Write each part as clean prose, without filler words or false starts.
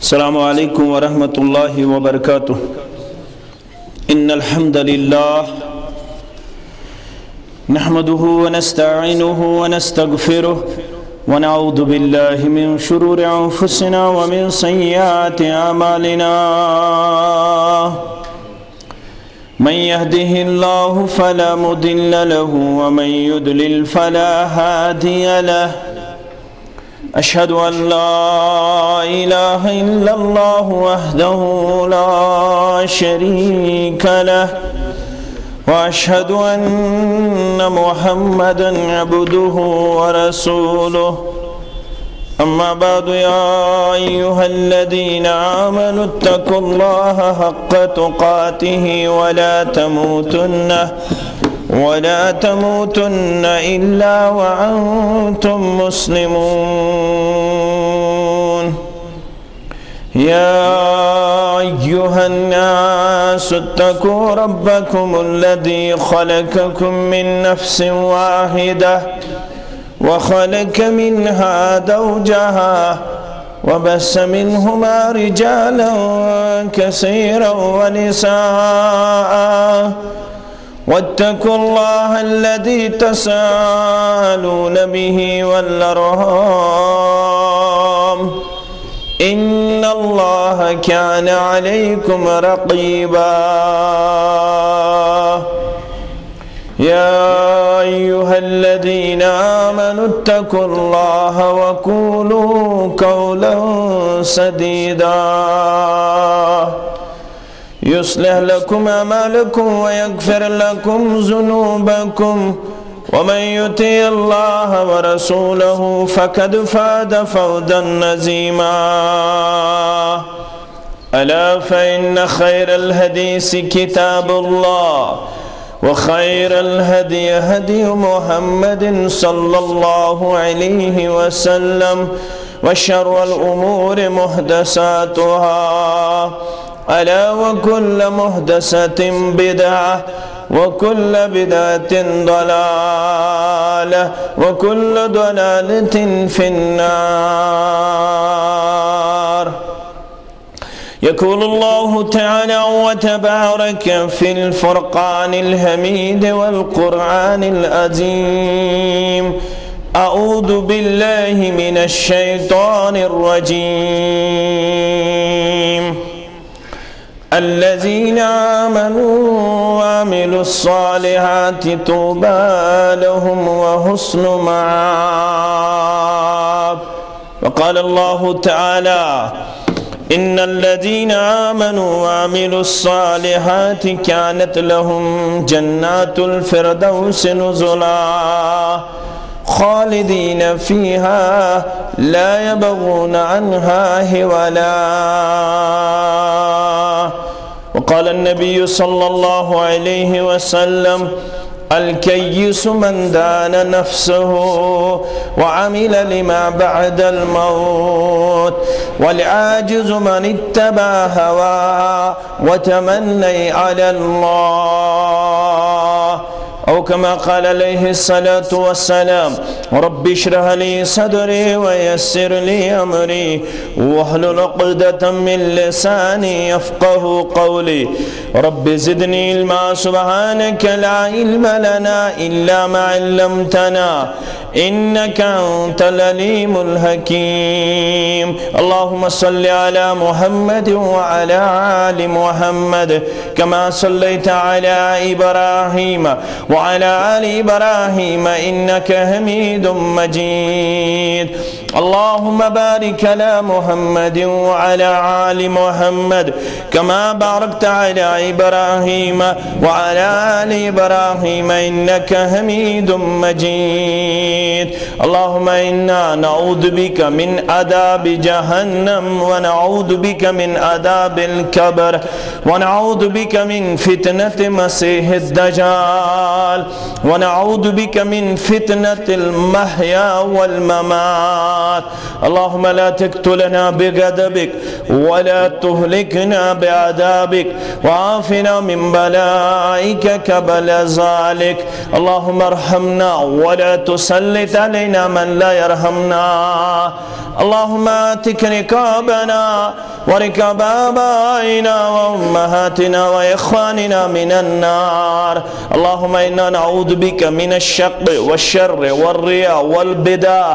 السلام علیکم ورحمۃ اللہ وبرکاتہ۔ ان الحمد للہ نحمده ونستعینه ونستغفره ونعوذ باللہ من شرور انفسنا ومن سیئات اعمالنا من يهده الله فلا مضل له ومن يضلل فلا هادي له أشهد أن لا إله إلا الله وحده لا شريك له وأشهد أن محمدًا عبده ورسوله أما بعد يا أيها الذين آمنوا اتقوا الله حق تقاته ولا تموتن إلا وأنتم مسلمون يا أيها الناس اتقوا ربكم الذي خلقكم من نفس واحدة وخلق منها زوجها وبث منهما رجالا كثيرا ونساء واتقوا الله الذي تساءلون به والأرحام إن الله كان عليكم رقيبا يا أيها الذين آمنوا اتقوا الله وقولوا قولا سديدا يصلح لكم أعمالكم ويغفر لكم ذنوبكم ومن يطع الله ورسوله فقد فاز فوزا عظيما ألا فإن خير الحديث كتاب الله وخير الهدي هدي محمد صلى الله عليه وسلم وشر الأمور محدثاتها ألا وكل محدثة بدعة وكل بدعة ضلالة وكل ضلالة في النار يقول الله تعالى وتبارك في الفرقان الحميد والقرآن العظيم أعوذ بالله من الشيطان الرجيم الذين آمنوا وعملوا الصالحات طوبى لهم وحسن مآب وقال الله تعالى إن الذين آمنوا وعملوا الصالحات كانت لهم جنات الفردوس نزلا خالدين فيها لا يبغون عنها حولا وقال النبي صلى الله عليه وسلم الكيس من دان نفسه وعمل لما بعد الموت والعاجز من اتبع هواه وتمنى على الله أو كما قال عليه الصلاة والسلام رب اشرح لي صدري ويسر لي أمري واحلل عقدة من لساني يفقه قولي رب زدني علما سبحانك لا علم لنا إلا ما علمتنا إنك أنت العليم الحكيم اللهم صل على محمد وعلى آل محمد كما صليت على إبراهيم وعلى آل إبراهيم إنك حميد مجيد اللهم بارك على محمد وعلى آل محمد كما باركت على إبراهيم وعلى آل إبراهيم إنك حميد مجيد اللهم إنا نعوذ بك من عذاب جهنم ونعوذ بك من عذاب القبر ونعوذ بك من فتنة مسيح الدجال ونعوذ بك من فتنة المحيا والممات اللهم لا تقتلنا بغضبك ولا تهلكنا بعذابك وعافنا من بلائك قبل ذلك اللهم ارحمنا ولا تسلط علينا من لا يرحمنا اللهم آتك رقابنا ورقاب آبائنا وأمهاتنا وإخواننا من النار. اللهم إنا نعوذ بك من الشق والشر والرياء والبدع.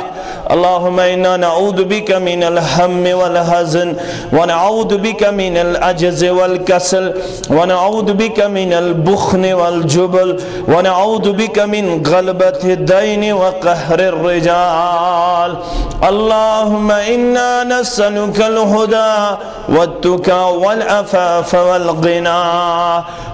اللهم إنا نعوذ بك من الهم والحزن، ونعوذ بك من العجز والكسل، ونعوذ بك من البخل والجبل، ونعوذ بك من غلبة الدين وقهر الرجال. اللهم إنا نسألك الهدى والتقى والعفاف والغنى.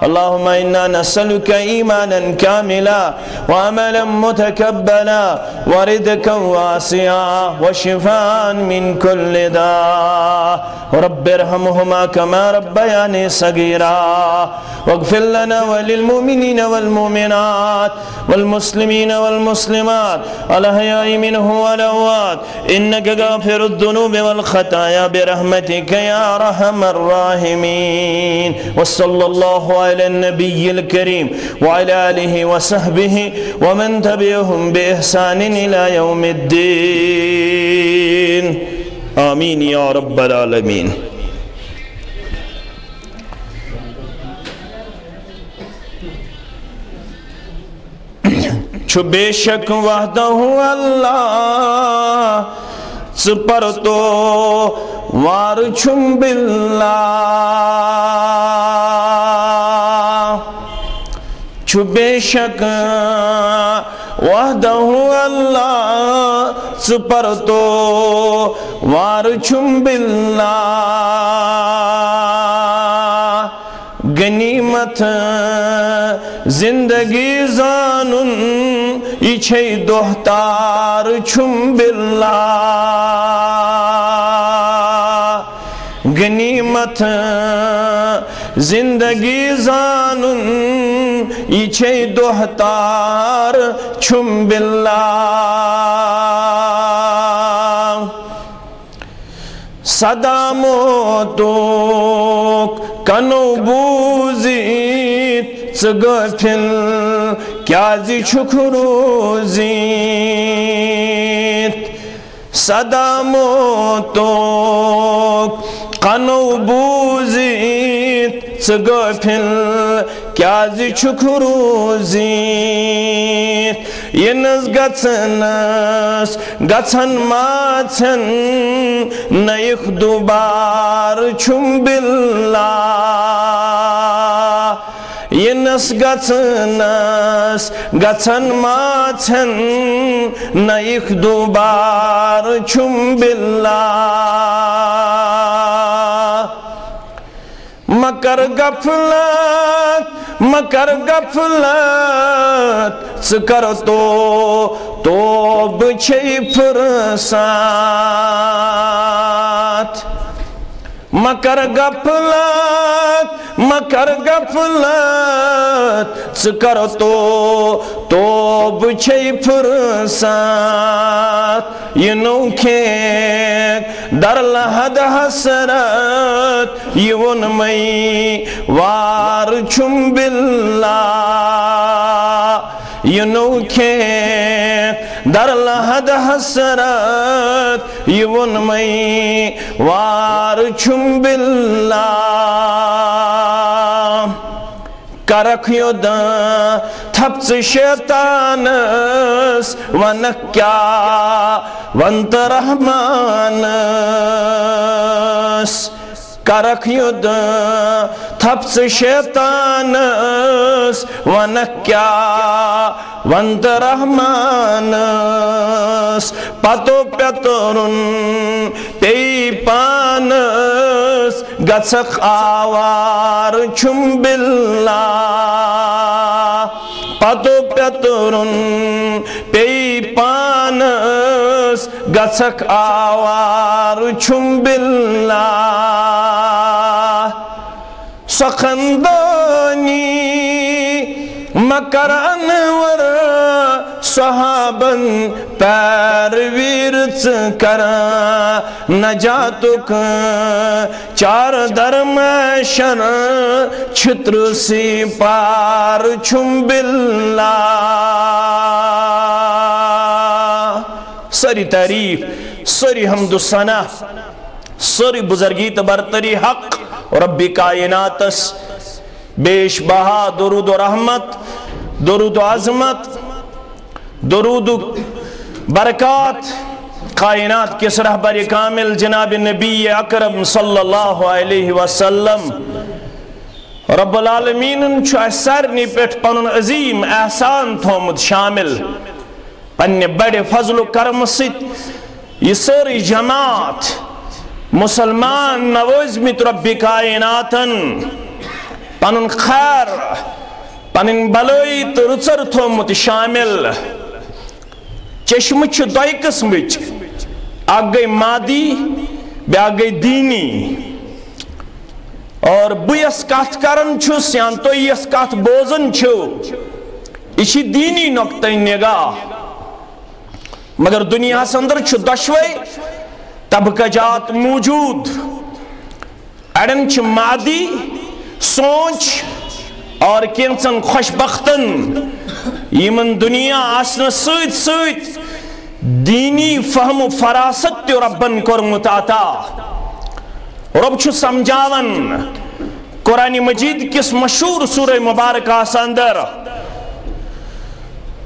اللهم إنا نسألك إيمانا كاملا وعملا متكبلا ورزقا واسعا وشفاء من كل داء. رب ارحمهما كما ربياني صغيرا، واغفر لنا وللمؤمنين والمؤمنات والمسلمين والمسلمات الأحياء منهم والأموات إنك غافر الذنوب والخطايا برحمتك يا أرحم الراحمين. وصلى الله على النبي الكريم وعلى آله وصحبه ومن تبعهم بإحسان إلى يوم الدين. آمين يا رب العالمين. چھو بے شک وحدہ اللہ سپر تو وار چھم باللہ. چھو بے شک وحدہ اللہ سپر تو وار چھم باللہ. غنیمت زندگی زانن یہ چھے دوہتار چھم باللہ. غنیمت زندگی زانن یہ چھے دوہتار چھم باللہ. صدا موتوک کنو بوزیت سگفل کیازی چھکروزیت. صدا موتوک کنو بوزیت سگفل کیازی چھکروزیت. ینس گچنس گچن ماچن نیخ دوبار چھم باللہ. ینس گچنس گچن ماچن نیخ دوبار چھم باللہ. مکر غفلت مکر غفلت سکر تو بچھے فرسات. مکر غفلت مکر غفلت سکر تو بچھے فرسات. یہ نوکھیک در لحد حسرت یون مئی وار چھم باللہ. یہ نوکھیک در لحد حسرت یون مئی وار چھم باللہ. کرک یودا تھپس شیطانس ونکیا ونت رحمانس. کرک یودا تھپس شیطانس ونکیا ونت رحمانس. پتو پیترن پی پانس گچھک آوار چھم باللہ. پتو پیترن پی پانس گچھک آوار چھم باللہ. سخندانی مکر انور صحابن پیرویرچ کرا. نجاتک چار درمیشن چھتر سی پار چھم باللہ. ساری تعریف، ساری حمد و ثنا، ساری بزرگی برتری حق رب کائنات بیش بہا درود و رحمت، درود و عظمت، درود و برکات کائنات کے رہبر کامل جناب نبی اکرم صلی اللہ علیہ وسلم رب العالمین سارنی پہ پن عظیم احسان تھومت شامل پنہ بڑے فضل و کرم ست یہ ساری جماعت مسلمان نوازمت رب کائناتن پن خیر پن بلائی تو رچر تھومت شامل چشم دوئی قسمچ اگ گئی مادی بیاکھ گئی دینی اور بس کت کرن چھس یا تو یس کت بوزن چھو یہ دینی نقطہ نگاہ مگر دنیا اندر دشوے طبقہ موجود اڑن مادی سوچ اور کینچن خوشبختن یمن دنیا آسن سیت سیت دینی فہم و فراست تیو ربن کرمت عطا رب چھو سمجھاون قرآن مجید کس مشہور سورہ مبارکہ اندر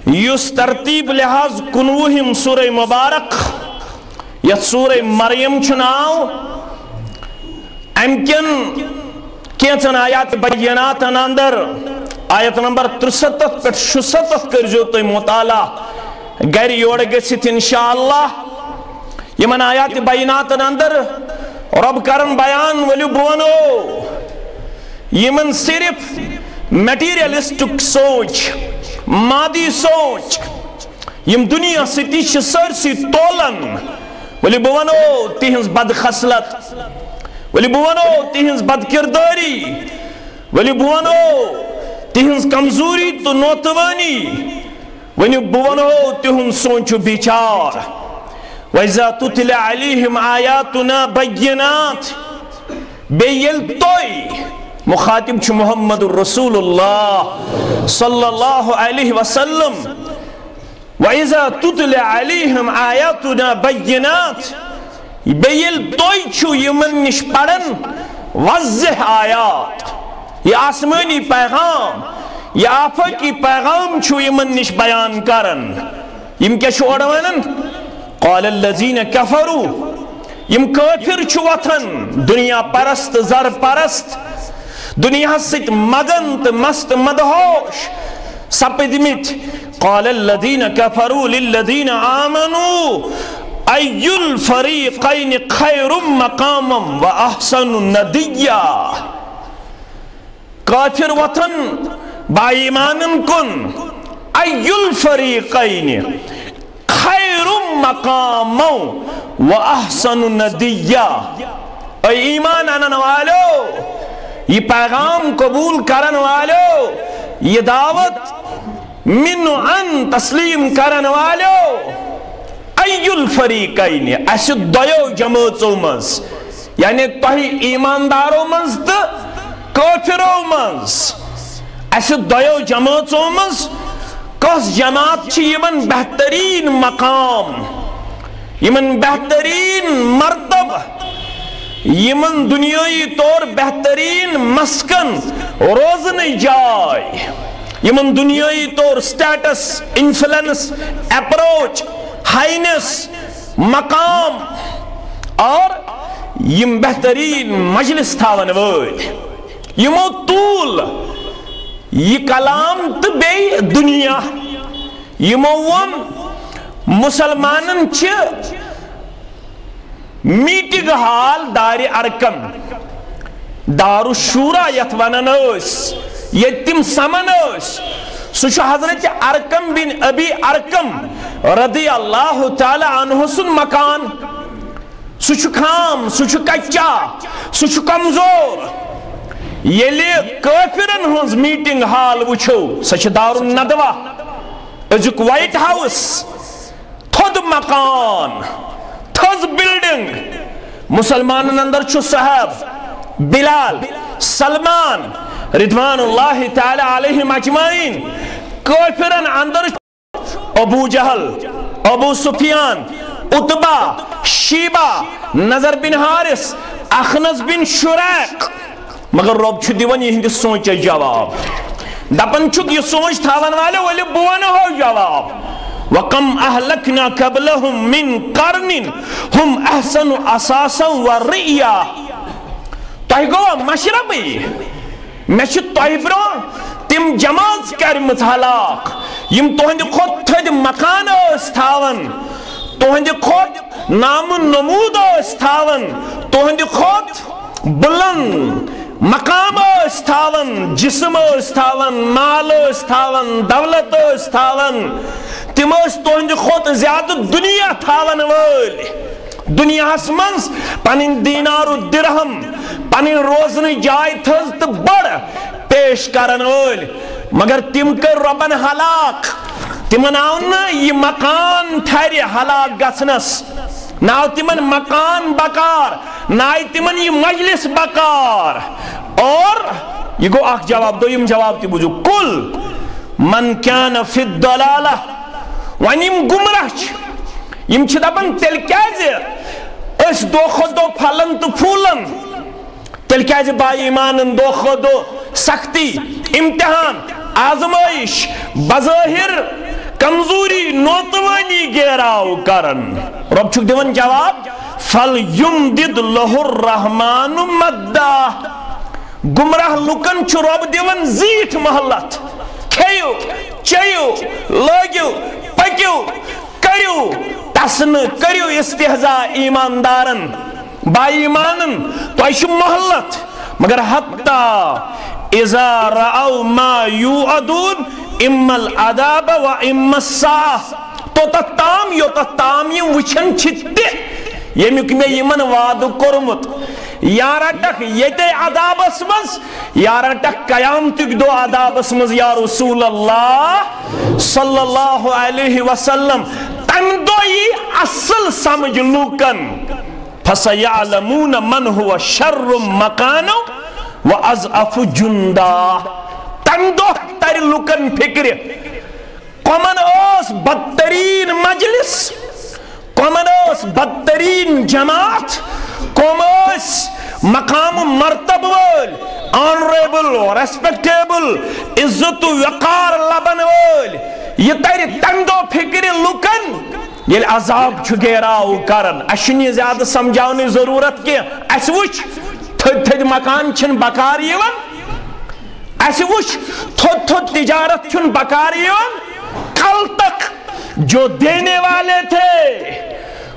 یس ترتیب لحاظ کنوہم سورہ مبارک یا سورہ مریم چناو امکن کینچن آیات بینات اندر آیت نمبر 63 پہ 66 کرجو تو مطالعہ گھر یوڑ گسیت انشاءاللہ یمن آیات بینات اندر رب کرن بیان ولی بونو یمن صرف میٹیریلسٹک سوچ مادی سوچ یم دنیا ستی سرسی تولن ولی بونو تہنز بد خصلت ولی بونو تہنز بد کرداری ولی بونو تہنز کمزوری تو نوتوانی ونی بونو تہن سوچو بیچار وَإِذَا تُتْلَ عَلِيهِمْ آيَاتُنَا بَيِّنَاتٍ بیل توئی مخاطب چھو محمد الرسول اللہ صلی اللہ علیہ وسلم وَإِذَا تُتْلَ عَلِيهِمْ آيَاتُنَا بَيِّنَاتٍ بیل توئی چھو یمن نش پڑن واضح آیات یہ آسمانی پیغام یہ آفاقی پیغام چھو یمن نش بیان کرن یم کیا چھو اڑوانن قال الذین کفروا یم کافر چھو وطن دنیا پرست زر پرست دنیا ست مگنت مست مدہوش سپدمت قال الذین کفروا للذین آمنوا ای الفریقین خیر مقاما و احسن ندیا کافر وطن با ایمانن کن ای الفریقین خیر مقاما و احسن ندیا اے ایمان آنن والو یہ پیغام قبول کرن والو یہ دعوت من ان تسلیم کرن والو ای الفریقین اس دیو جماعتو منز یعنی تہی ایماندارو منز تا کافرو منز اس دیو جماعتو منز کس جماعت چھ یمن بہترین مقام یمن بہترین مرتبہ یمن دنیای طور بہترین مسکن روزن جائے یمن دنیای طور سٹیٹس انفلنس اپروچ ہائنس مقام اور یم بہترین مجلس تھاون ول یمو طول یہ کلام تو بے دنیا یمو ون مسلمانن چھ میٹنگ حال دار ارکم دار الشورا یت ونن اس یتم سمن اس سچ حضرت ارکم بن ابی ارکم رضی اللہ تعالی عنہ سن مکان سچ خام سچ کچا سچ کمزور یلی کافرن ہنز میٹنگ حال وچھو سچ دار الندوہ ازک وائٹ ہاؤس تھود مکان تھز بلڈنگ مسلمان اندر چھو صحاب بلال سلمان رضوان اللہ تعالی علیہم اجمعین کافرن اندر ابو جہل ابو سفیان عتبہ شیبہ نظر بن حارث اخنس بن شریق مگر رب چھُ دِوان یہندس سونچ جواب دپن چھُکھ یہ سونچ تھاون والے ولہِ بہٕ ونہو جواب وَكَمْ أَهْلَكْنَا قَبْلَهُمْ مِنْ قَرْنٍ هُمْ أَحْسَنُ أَسَاسًا وَرِئْيًا تۄہہِ گوٚوا مشربٕے مےٚ چھُ تۄہہِ برٛونٛہہ تِم جمٲژ کَرِمٕژ ہلاک یِم تُہنٛدِ کھۄتہٕ تھٔدۍ مکان ٲسۍ تھاوان تُہنٛدِ کھۄتہٕ نامہٕ نموٗد ٲسۍ تھاوان تُہنٛدِ کھۄتہٕ بُلند مقام ٲسۍ تھاوان جسم ٲسۍ تھاوان مال ٲسۍ تھاوان دولت ٲسۍ تھاوان تم ٲسۍ تُہنٛدِ کھۄتہٕ زیادٕ دُنیا تھاون وٲلۍ دُنیاہس منٛز پنٕنۍ دیٖنار و درہم پنٕنۍ روزنٕچ جاے تھٔز تہٕ بٔڑ پیش کرن وٲلۍ مگر تم کٔرۍ رۄبن ہلاک تمن آو نہٕ یہِ مکان تھرِ ہلاک گژھنس نہ آو تمن مکان بکار نہ آیہِ تمن یہِ مجلس بکار اور یہ گو اکھ جواب دوٚیِم جواب تہِ بوٗزِو کُل من کان فی الضلالہ وۄنۍ یِم گمراہ چھِ یِم چھِ دپان تیٚلہِ کیازِ أسۍ دۄہ کھۄتہٕ دۄہ پھلان تہٕ پھوٗلان تیٚلہِ کیازِ با ایمانن دۄہ کھۄتہٕ دۄہ سختی امتحان آزمٲیش بظٲہر کمزوری نوتوانی گیراو کرن رب چھُکھ دِوان جواب فَلْيُمْدِدْ لَهُ الرَّحْمَانُ مَدَّا گمراہ لُکن چھُ رب دِوان زیٖٹھ مہلت کھیِو چیِو لٲگِو پٔکِو کٔرِو تسنہٕ کٔرِو استحضا ایماندارن با ایمانن تۄہہِ چھُ مہلت مگر حتیٰ اذا رأوا ما یوعدون اما العذاب و اما الساعة توتت تام یوتت تام یم وچھن چھِ تہِ ییٚمیُک مےٚ یِمن وعدٕ کوٚرمُت یا رٹکھ ییٚتے عذابس منٛز یا رٹکھ قیامتُک دۄہ عذابس منٛز یا رسول اللہ صلی اللہ علیہ وسلم تمہِ دۄہ یی اصل سمجھ لوٗکن فَسَيَعْلَمُونَ مَنْ هُوَ شَرٌّ مَكَانًا وَأَضْعَفُ جُنْدًا تمہِ دۄہ ترِ لُکن فِکرِ کۄمن ٲس بدتریٖن مجلس کۄمن ٲس بدتریٖن جماعت کۄم ٲسۍ مقام مرتب وٲلۍ آنریبل ریسپیکٹیبل عزت و وقار لبن وٲلۍ یہِ ترِ تمہِ دۄہ فِکرِ لُکن ییٚلہِ عذاب چھُ گیراو کران اَسہِ چھُنہٕ یہِ زیادٕ سمجھاونٕچ ضروٗرت کینٛہہ اَسہِ وٕچھ تھٔدۍ تھٔدۍ مکان چھِنہٕ بکار یِوان اَسہِ وٕچھ تھوٚد تھوٚد تجارت چھُنہٕ بکار یِوان کل تک جو دینے والے تھے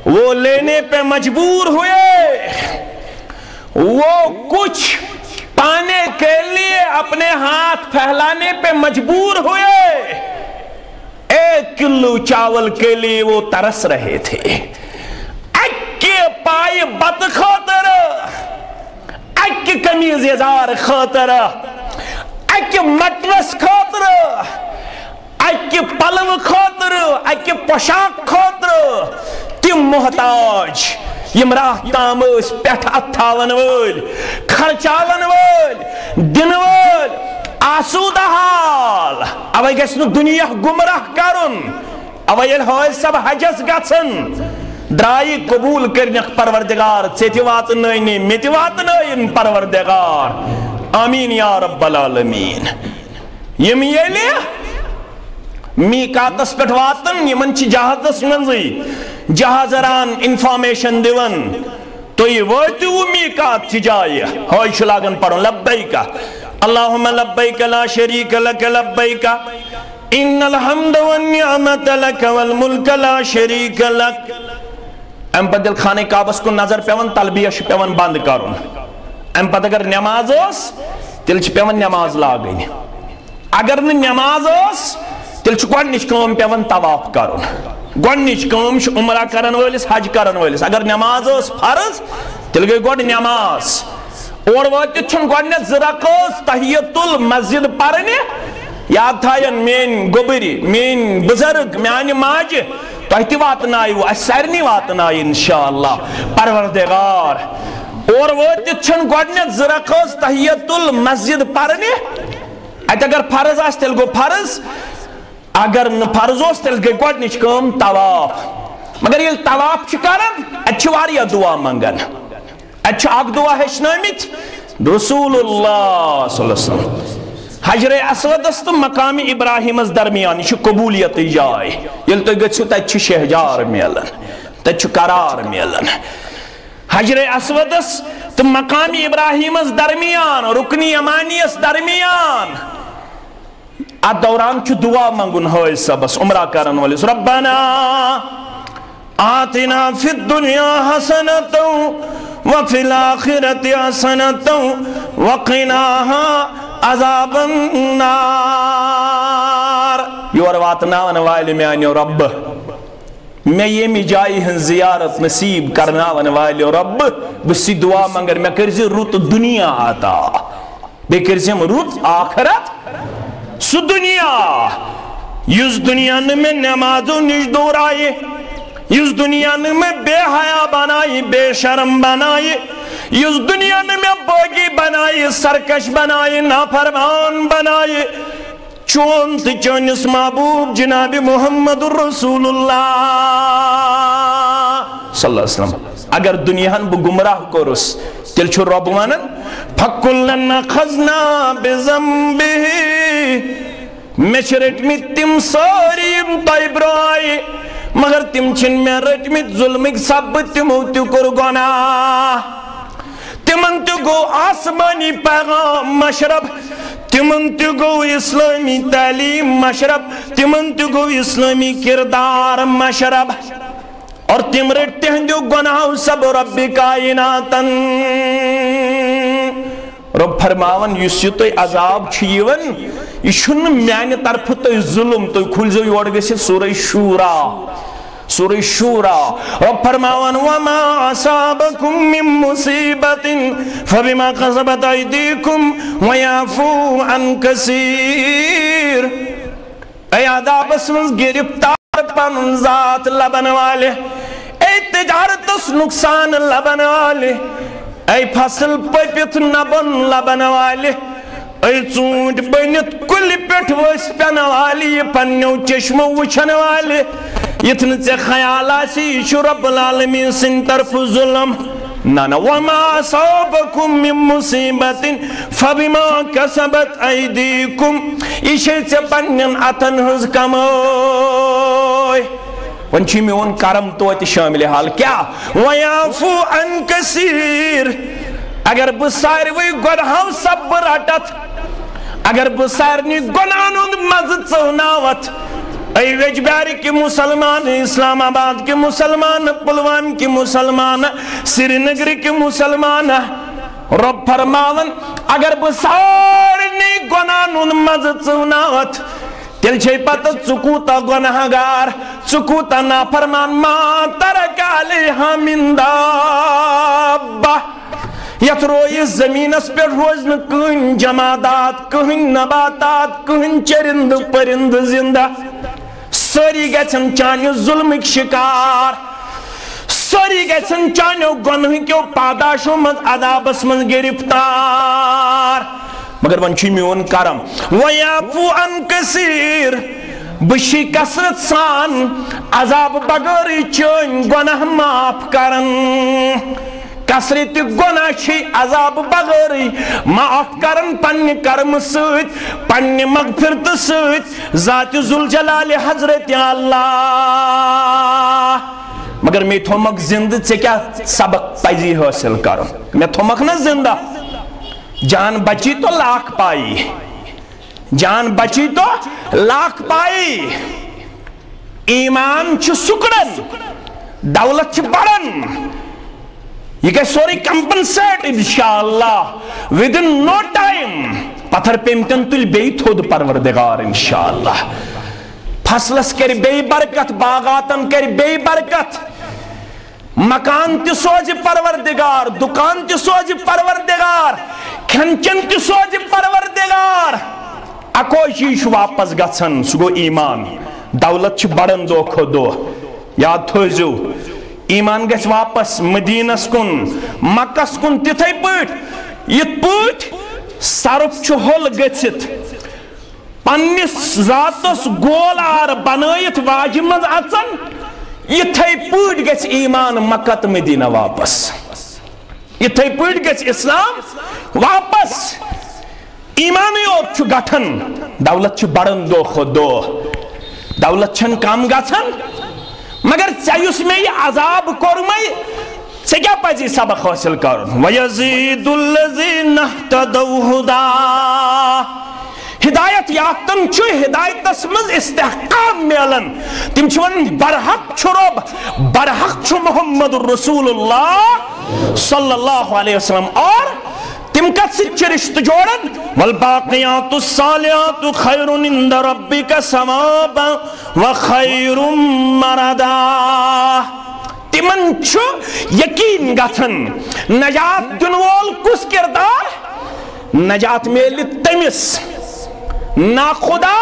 وہ لینے پہ مجبور ہوئے وہ کچھ پانے کے لیے اپنے ہاتھ پھیلانے پہ مجبور ہوئے ایک کلو چاول کے لیے وہ ترس رہے تھے اکی پائی بت خاطر اکی کمیز یزار خاطر اکی مٹرس خاطر اکی پلو خاطر اکی پوشاک خاطر تم محتاج یم راہ تام اس پیٹھ اتھاون وٲلۍ خرچاون وٲلۍ دِنہٕ وٲلۍ آسودہ حال اوے گژھِ نہٕ دُنیا گمراہ کرُن اوے ییٚلہِ حٲج صٲب حجس گژھن درٛایہِ قبوٗل کٔرنکھ پروردگار ژےٚ تہِ واتنٲینی مےٚ تہِ واتنٲیِن پروردگار آمیٖن یا رب العالمیٖن یم ییٚلہِ میقاتس پٮ۪ٹھ واتن یمن چھِ جہازس منٛزٕے جہاز ران انفارمیشن دِوان تُہۍ وٲتِو میقات چہِ جایہِ حٲج چھُ لاگان پرُن لبیک اللہم لبیک لا شریک لک لبیک ان الحمد والنعمت لک والملک لا شریک لک ام پتہٕ ییٚلہِ خانہ کعبس کُن نظر پیوان تلبیہ چھُ پیوان بند کرُن ام پتہٕ اگر نٮ۪ماز ٲس تیٚلہِ چھِ پیوان نٮ۪ماز لاگٕنۍ اگر نہٕ نٮ۪ماز ٲس تیٚلہِ چھُ گۄڈنِچ کٲم پیوان طواف کرُن گۄڈنِچ کٲم چھِ عمرہ کرن وٲلِس حج کرن وٲلِس اگر نٮ۪ماز ٲس فرض تیٚلہِ گٔے گۄڈٕ نٮ۪ماز اور وٲتِتھ چھُنہٕ گۄڈنٮ۪تھ زٕ رکٲژ تحیت المسجد پرنہِ یاد تھاین میٲنۍ گوٚبٕرۍ میٲنۍ بُزرگ میانہِ ماجہِ تۄہہِ تہِ واتنایِو اَسہِ سارنٕے واتنایہِ انشاءاللہ پروردگار اور وٲتِتھ چھُنہٕ گۄڈنٮ۪تھ زٕ رکٲژ تحیت المسجد پرنہِ اَتہِ اگر فرض آسہِ تیٚلہِ گوٚو فرض اگر نہٕ فرض اوس تیٚلہِ گٔے گۄڈنِچ کٲم طواف مگر یہ طواف کرن اتھ واریاہ دعا منگن اتھ اک دعا ہیچنٲمٕتۍ رسول اللہ صلی اللہ علیہ وسلم حجر اسودس تو مقام ابراہیمس درمیان یہ قبولیت جائے یل تھی گھو تت شہجار ملن تت قرار ملن حجر اسودس تو مقام ابراہیمس درمیان رکن یمانیس درمیان ات دوران دعا منگن حٲج صبس عمرہ کرن ولس ربنا آتنا فی الدنیا حسنۃ وفی الآخرۃ حسنۃ وقنا عذاب النار یور واتناون والے میانیو رب میں یمی جائی ہن زیارت نصیب کرناون والے رب بسی دعا منگر میں کرزی رت دنیا آتا بے کرزیم رت آخرت سو دنیا یس دنیا میں نمازو نش دور آئے یس دنیا میں بے حیا بنائی بے شرم بنائی یس دنیا میں باغی بنائی سرکش بنائی نافرمان بنائی چون تو چونس محبوب جناب محمد رسول اللہ صلی اللہ علیہ وسلم اگر دنیا بہ گمراہ کورس تیل چھو رب ونن فَكُلًّا أَخَذْنَا بِذَنبِهِ میں رٹمت تم ساریم طیبرائی مگر تم چھن میں رٹمت ظلمک سب تمو تو کر گناہ تمن تو گو آسمانی پیغام مشرب تمن تو گو اسلامی تعلیم مشرب تمن تو گو اسلامی کردار مشرب اور تم رٹتے ہیں جو گناہ سب رب کائناتن رب فرماون یس یہ تو عذاب چھیون یہ چھن میانہ طرف تو ظلم تو کھلزو یور گژھِتھ سورہ شورا سورہ شورا رب فرماون وما اصابکم من مصیبت فبما کسبت ایدیکم ویعفو عن کثیر اے عذابس منز گرفتار پن ذات لبن والے اے تجارتس نقصان لبن والے اے فصل پپت نبن لبن والے اے ژوٗنٛٹھۍ بٔنِتھ کُلہِ پٮ۪ٹھ ؤسۍ پٮ۪ن والہِ یہِ پنٛنیو چشمو وٕچھن والہِ یِتھ نہٕ ژےٚ خیال آسی یہِ چھُ رۄب العالمیٖن سٕنٛدِ طرفہٕ ظُلم نہ وما اصابکم من مصیبت فبما کسبت ایدیکم یہِ چھے ژےٚ پنٛنٮ۪ن اتھن ہٕنٛز کمٲے وۄنۍ چھُ میون کرم توتہِ شٲمِلِ حال کیٛاہ ویعفو عن کثیر اگر بہ ساروی گناہو سب رٹت اگر بہ سارنی گناہن ہند مزٕ ژٲناوتھ اے ویجبیار کے مسلمان اسلام آباد کے مسلمان پلوام کے مسلمان سری نگر کے مسلمان رب فرماون اگر بہ سارنی گناہن ہند مزٕ ژٲناوتھ تیل چھے پتہ ژٕ کوٗتاہ گناہ گار ژٕ کوٗتاہ نافرمان ما ترک علیہا من دابہ یت رویس زمینس پہ روز نہ کہن جمادات کہن نباتات کہن چرند پرند زندہ ساری گژھن چانہ ظلمک شکار ساری گژھن چانیو گناہ کیو پاداشو مز عذابس مز گرفتار مگر ون چھ میون کرم ویعفو عن کثیر بشی کثرت سان عذاب بغیر چون گناہ معاف کرن کثرت گناہ چھ عذاب بغیر معاف کرن پنہ کرم سۭتۍ پنہ مغفرت سۭتۍ ذات ذوالجلال حضرت اللہ مگر میں تھومک زندہ ژےٚ کیٛاہ سبق پزی حٲصل کرُن میں تھومک نا زندہ جان بچی تو لاکھ پائی جان بچی تو لاکھ پائی ایمان چھ سکڑن دولت چھ بڑن یہ کہ سوری کمپنسیٹ انشاءاللہ within no time پتھر پیمتن تل بے تھود پروردگار انشاءاللہ فصلس کر بے برکت باغاتن کر بے برکت مکان تی سوز پروردگار دکان تی سوز پروردگار کھنچن تی سوز پروردگار اکوئی چیز واپس گھن سو گو ایمان دولت چھ بڑن دو کھو دو یاد تھوزو ایمان گھس واپس مدینس کن مکس کن تتھے پٹ یت پٹ صرف چھ ہول گھت پنس ذاتس گول آر بنائت واجہ مز اچن یتھے پٲٹھۍ گژھِ ایمان مکہ تہٕ مدینہ واپس یتھے پٲٹھۍ گژھِ اسلام واپس ایمانٕے یوت چھُ گٹھن دولت چھِ بڑن دۄہ کھۄتہٕ دۄہ دولت چھنہٕ کم گژھان مگر ژےٚ یُس مےٚ یہِ عذاب کوٚرمَے ژےٚ کیٛاہ پزی سبق حٲصِل کرُن وَیَزِیدُ الَّذِیٖنَ اهْتَدَوْا هُدًى ہدایت یافتن چھُ ہدایتس منٛز استحقام میلان تِم چھِ ونان برحق چھُ رۄب برحق چھُ محمد رسول اللہ صلی اللہ علیہ وسلم اور تم کت سۭتۍ چھِ رشتہٕ جوڑان والباقیات الصالحات خیر عند ربک ثوابا وخیر مردا تمن چھُ یقین گژھان نجات دِنہٕ وول کُس کردار نجات میلہِ تٔمِس نا خدا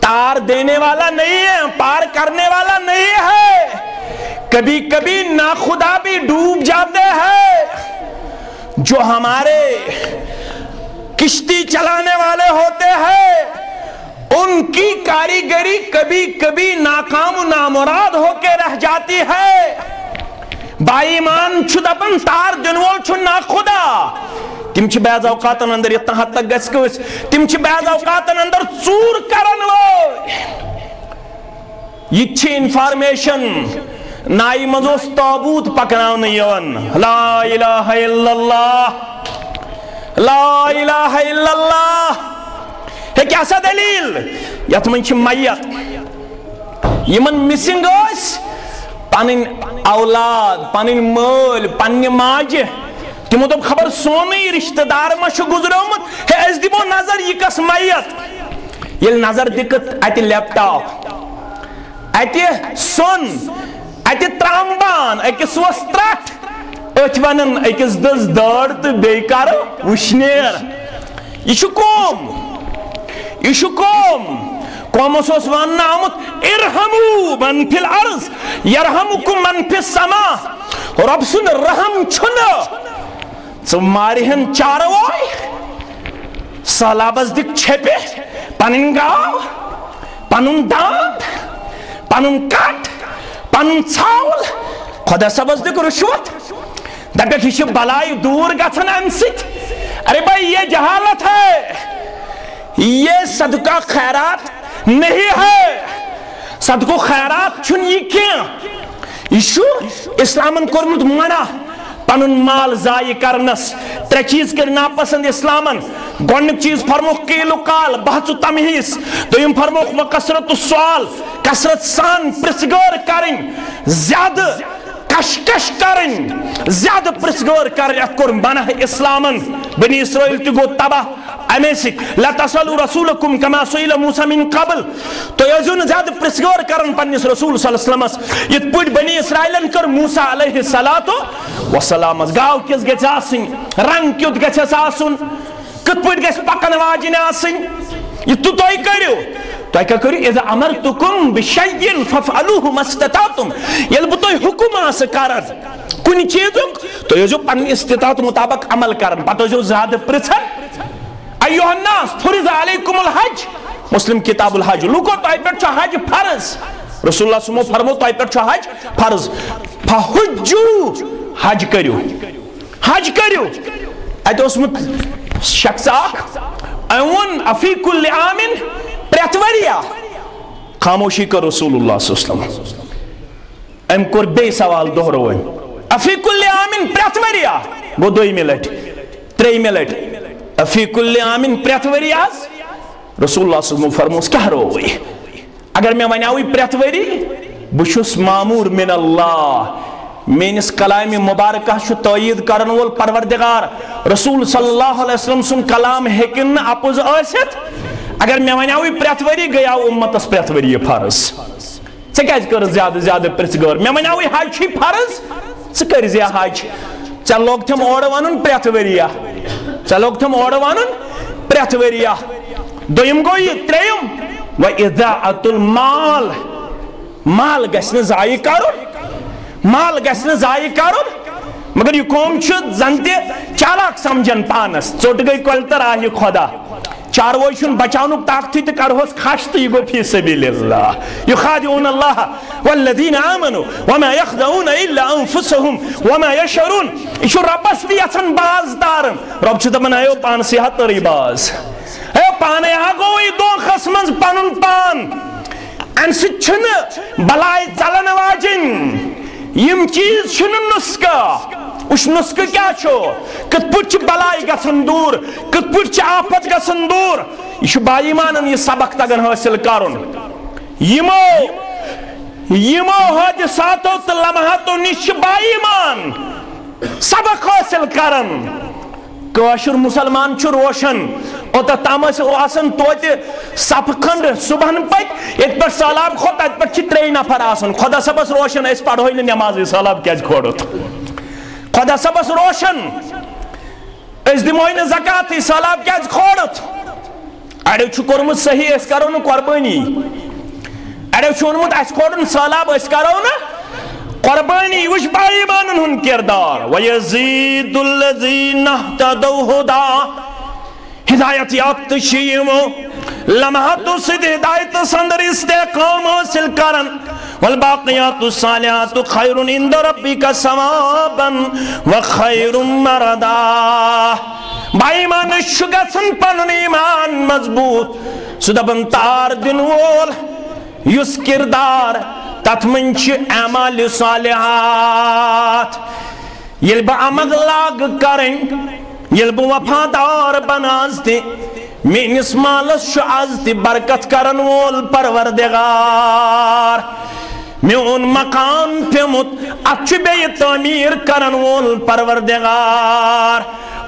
تار دینے والا نہیں ہے پار کرنے والا نہیں ہے کبھی کبھی نا خدا بھی ڈوب جاتے ہیں جو ہمارے کشتی چلانے والے ہوتے ہیں ان کی کاریگری کبھی کبھی ناکام و نامراد ہو کے رہ جاتی ہے با ایمان چھُ دپان تار دِنہٕ وول چھُ نا خدا تم چھ بعض اوقاتن اندر اتنا حد تک گژھِ کٲنٛسہِ تم چھ بعض اوقاتن اندر ژوٗر کرن وٲلۍ یہِ چھِ انفارمیشن نایہِ منٛز اوس تابوٗت پکناونہٕ یِوان لا الہ الا اللہ لا الہ الا اللہ ہے کیٛاہ سا دلیٖل یتھ منٛز چھِ میت یمن مسنگ ٲسۍ پنٕنۍ اولاد پنٕنۍ مٲلۍ پننہِ ماجہِ تمو دوٚپ خبر سونٕے رشتہٕ دار ما چھُ گُزریومُت ہے أسۍ دِمو نظر یہِ کس میت ییٚلہِ نظر دِکھ اتہِ لیپ ٹاپ اتہِ سۄن اتہِ ترٛامبان أکِس اوس ترٛٹھ أتھۍ ونان أکِس دٔز دٲر تہٕ بیٚیہِ کرو وٕشنیر یہِ چھُ قوم قومس اوس وننہٕ آمُت ارحموا من فی الارض یرحمکم من فی السما رۄب سُنٛد رحم چھُنہٕ ژٕ مارِہن چاروٲے سہلابس دِکھ چھپہِ پنٕنۍ گاو پنُن داند پنُن کٹ پنُن ژھاوُل خۄدا صٲبس دِکھ رُشوت دپیکھ یہِ چھِ بلاے دوٗر گژھان امہِ سۭتۍ ارے بھائی یہ جہالت ہے یہ صدقہ خیرات نہیں ہے صدقہ خیرات چھُنہٕ یہِ کینٛہہ یہِ چھُ اسلامن کوٚرمُت منع پنن مال ضائع کرنس ترے چیز کر ناپسند اسلامن گۄڈنیُک چیز فرموکھ قیل و قال بحث و تمہیس دوٚیِم فرموکھ وکثرت السؤال کثرت سان پرژھگٲر کرٕنۍ زیادٕ کشکش کرٕنۍ زیادٕ پرژھگٲر کرٕنۍ اتھ کوٚر منع اسلامن بنی اسرائیل تہِ گوٚو تباہ امی سۭتۍ لا تسألوا رسولکم کما سئل موسیٰ من قبل تُہۍ ٲسۍزیو نہٕ زیادٕ پرژھگٲر کران پننس رسول صلی اللہ علیہ وسلمس یِتھ پٲٹھۍ بنی اسرائیلن کٔر موسیٰ علیہ الصلاۃ وسلامس گاو کِژھ گژھِ آسٕنۍ رنگ کیُتھ گژھٮ۪س آسُن کِتھ پٲٹھۍ گژھِ پکن واجِنۍ آسٕنۍ یہِ تُہۍ کٔرِو تۄہہِ کیٛاہ کٔرِو اذا امرتکم بشیء فافعلوه ما استطعتم ییٚلہِ بہٕ تۄہہِ حُکم آسہٕ کران کُنہِ چیٖزُک تُہۍ ٲسۍزیو پننہِ استطاعت مطابق عمل کران پتہٕ ٲسۍزیو زیادٕ پرژھان ایوہ الناس فرض علیکم الحج مسلم کتاب الحج لوکو تۄہہِ پٮ۪ٹھ چھُ حج فرض رسول اللہ صلی اللہ علیہ وسلم فرمو تۄہہِ پٮ۪ٹھ چھُ حج فرض فحجو حج کٔرِو اتہِ اوسمُت شخص اکھ أمۍ ووٚن افی کُلِ عامن پرٛٮ۪تھ ؤریا خاموشی کٔر رسول اللہ صلی اللہ علیہ وسلم أمۍ کوٚر بیٚیہِ سوال دۄہرٲوٕنۍ افی کُلِ عامن پرٛٮ۪تھ ؤریا گوٚو دوٚیمہِ لٹہِ ترٛیٚیمہِ لٹہِ افی کُلِ عامن پرٛٮ۪تھ ؤری حظ رسول اللہ صلی اللہ علیہ وسلم فرموس کیٛاہ رووٕے اگر مےٚ ونیاوٕے پرٛٮ۪تھ ؤری بہٕ چھُس ماموٗر من اللہ میٲنِس کلامِ مبارکہ چھُ تٲیٖد کرن وول پروردگار رسول صلی اللہ علیہ وسلم سُنٛد کلام ہیٚکہِ نہٕ اپُز ٲسِتھ اگر مےٚ ونیاوٕے پرٛٮ۪تھ ؤری گٔیاو اُمتس پرٛٮ۪تھ ؤری یہِ فرض ژےٚ کیٛازِ کٔرٕتھ زیادٕ زیادٕ پرژھگٲر مےٚ ونیاوٕے حج چھُے فرض ژٕ کٔرۍ زِ حج ژےٚ لوگتھم اورٕ ونُن پرٛٮ۪تھ ؤریا ژےٚ لوگتھم اورٕ ونُن پرٛٮ۪تھ ؤریا دوٚیِم گوٚو یہِ ترٛیٚیِم وَإِضاعَةُ الْمال مال گژھِ نہٕ ضایع کرُن مال گژھِ نہٕ ضایع کرُن مگر یہ قوم زنتے چالاک سمجھن پانس ژوٹ گئی کلتر آہ خدا چاروئی چھن بچاونک طاقتی تو کرہوس کھش تو یہ گو فی سبیل اللہ یخادعون اللہ والذین آمنوا وما یخدعون الا انفسهم وما یشعرون یہ چھو ربس بھی یژھان باز دارن رب چھو دپان ایو پان صحت تری باز ایو پانے ہگوئی دونکھس منز پنن پان ان سے چھن بلائی چلن واجن یم چیز چھن نسکا اس نسکہ کیا چھو کت پوچھ بلائی گسن دور کت پوچھ آفت گسن دور یہ چھو با ایمانن یہ سبق تگن حاصل کرن یمو حادثاتو لمحاتو نش با ایمان سبق حاصل کرن کاشر مسلمان چھو روشن اوتا تامس آسن توتے سپ کھنڈ صبحن پت ایک پر سالاب خود ات پر چترے نفر آسن خدا سبس روشن اس پڑھوئی نماز سالاب کیاز کھوڑت خدا سبس روشن اس دموئین زکاة سالاب کیاز کھوڑت اڑے چھو کرمت صحیح اس کرو قربانی اڑے چھو نمت اس کھوڑن سالاب اس کرو قربانی وش با ایمانن ہن کردار وَيَزِيدُ الَّذِينَ اهْتَدَوْا هُدًى ہدایت یافت شیمو لمحات سد ہدایت سندر استقام حاصل کرن والباقیات الصالحات خیر عند ربک ثوابا وخیر مردا با ایمان شگسن پنن ایمان مضبوط سدبن تار دن وول یس کردار تت منچ اعمال صالحات یل با عمل لاگ کرن یل با وفادار بنازتی مینس مالس شو ازتی برکت کرن وول پروردگار میون مقام پیمت اچھ بے تعمیر کرن وول پروردگار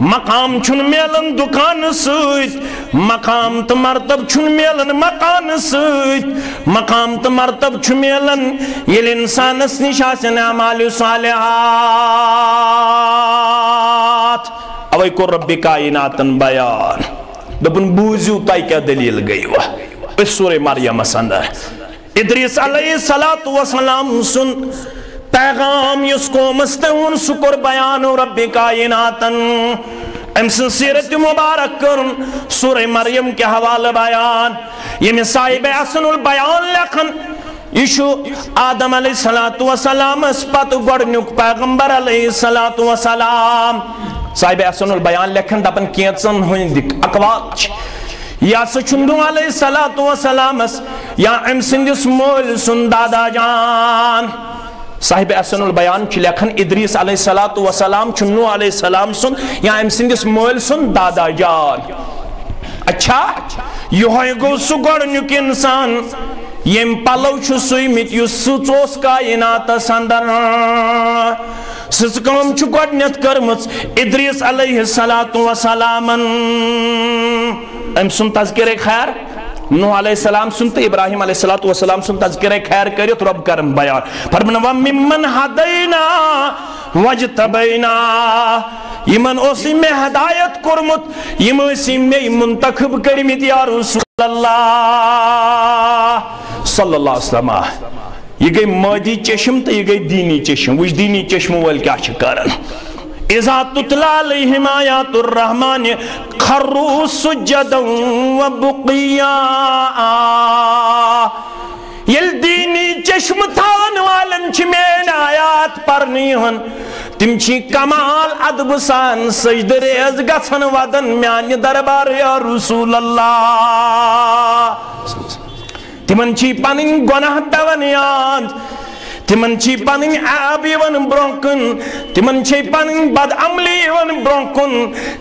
مقام چھن میلن دکان سویت مقام تو مرتب چھن میلن مکان سویت مقام تو مرتب چھن میلن یل انسان اس نشاسن اعمال صالحات اوئی کو رب کائناتن بیان دبن بوزیو تائی کیا دلیل گئی وہ اس سورہ مریم سندر ادریس علیہ السلام سن پیغام یس کو مستہون سکر بیان رب کائناتن امسن سیرت مبارک کرن سورہ مریم کے حوالہ بیان یہ مسائب احسن البیان لکھن یشو آدم علیہ السلام اس پت گوڑنک پیغمبر علیہ السلام صاحب احسن البیان لکھن دپن کینچن ہوئن دک اقوال یا سچندو علیہ السلام یا امسندس مول سن دادا جان صاحب احسن البیان چھ لکھن ادریس علیہ السلام چنو علیہ السلام سن یا امسندس مول سن دادا جان اچھا یہ گو سو گوڑنک انسان یم پلو چھ سویمت یس سوچوس کائنات سندر سسکم چھ گوڑنیت کرمت ادریس علیہ السلام ام سن تذکر خیر نوح علیہ السلام سنتے ابراہیم علیہ السلام سن تذکر خیر کریت رب کرم بیان فرمنا وَمِمَّنْ هَدَيْنَا وَجْتَبَيْنَا یمن اسی میں ہدایت کرمت یم اسی میں منتخب کرمت یا رسول اللہ صلی اللہ علیہ وسلم یہ گئی مادی چشم تو یہ گئی دینی چشم وش دینی چشم وال کیا چکرن اذا تتلا علیہم آیات الرحمن خروا سجدا وبقیا یل دینی چشم تھان والن چھ مین آیات پرنی ہن تم چھ کمال ادب سان سجد ریز گھن ودن میان دربار یا رسول اللہ تمن چھ پنن گناہ پیون یاد تمن چھ پنن عیب یون برونکن تمن چھ پنن بد عملی یون برونکن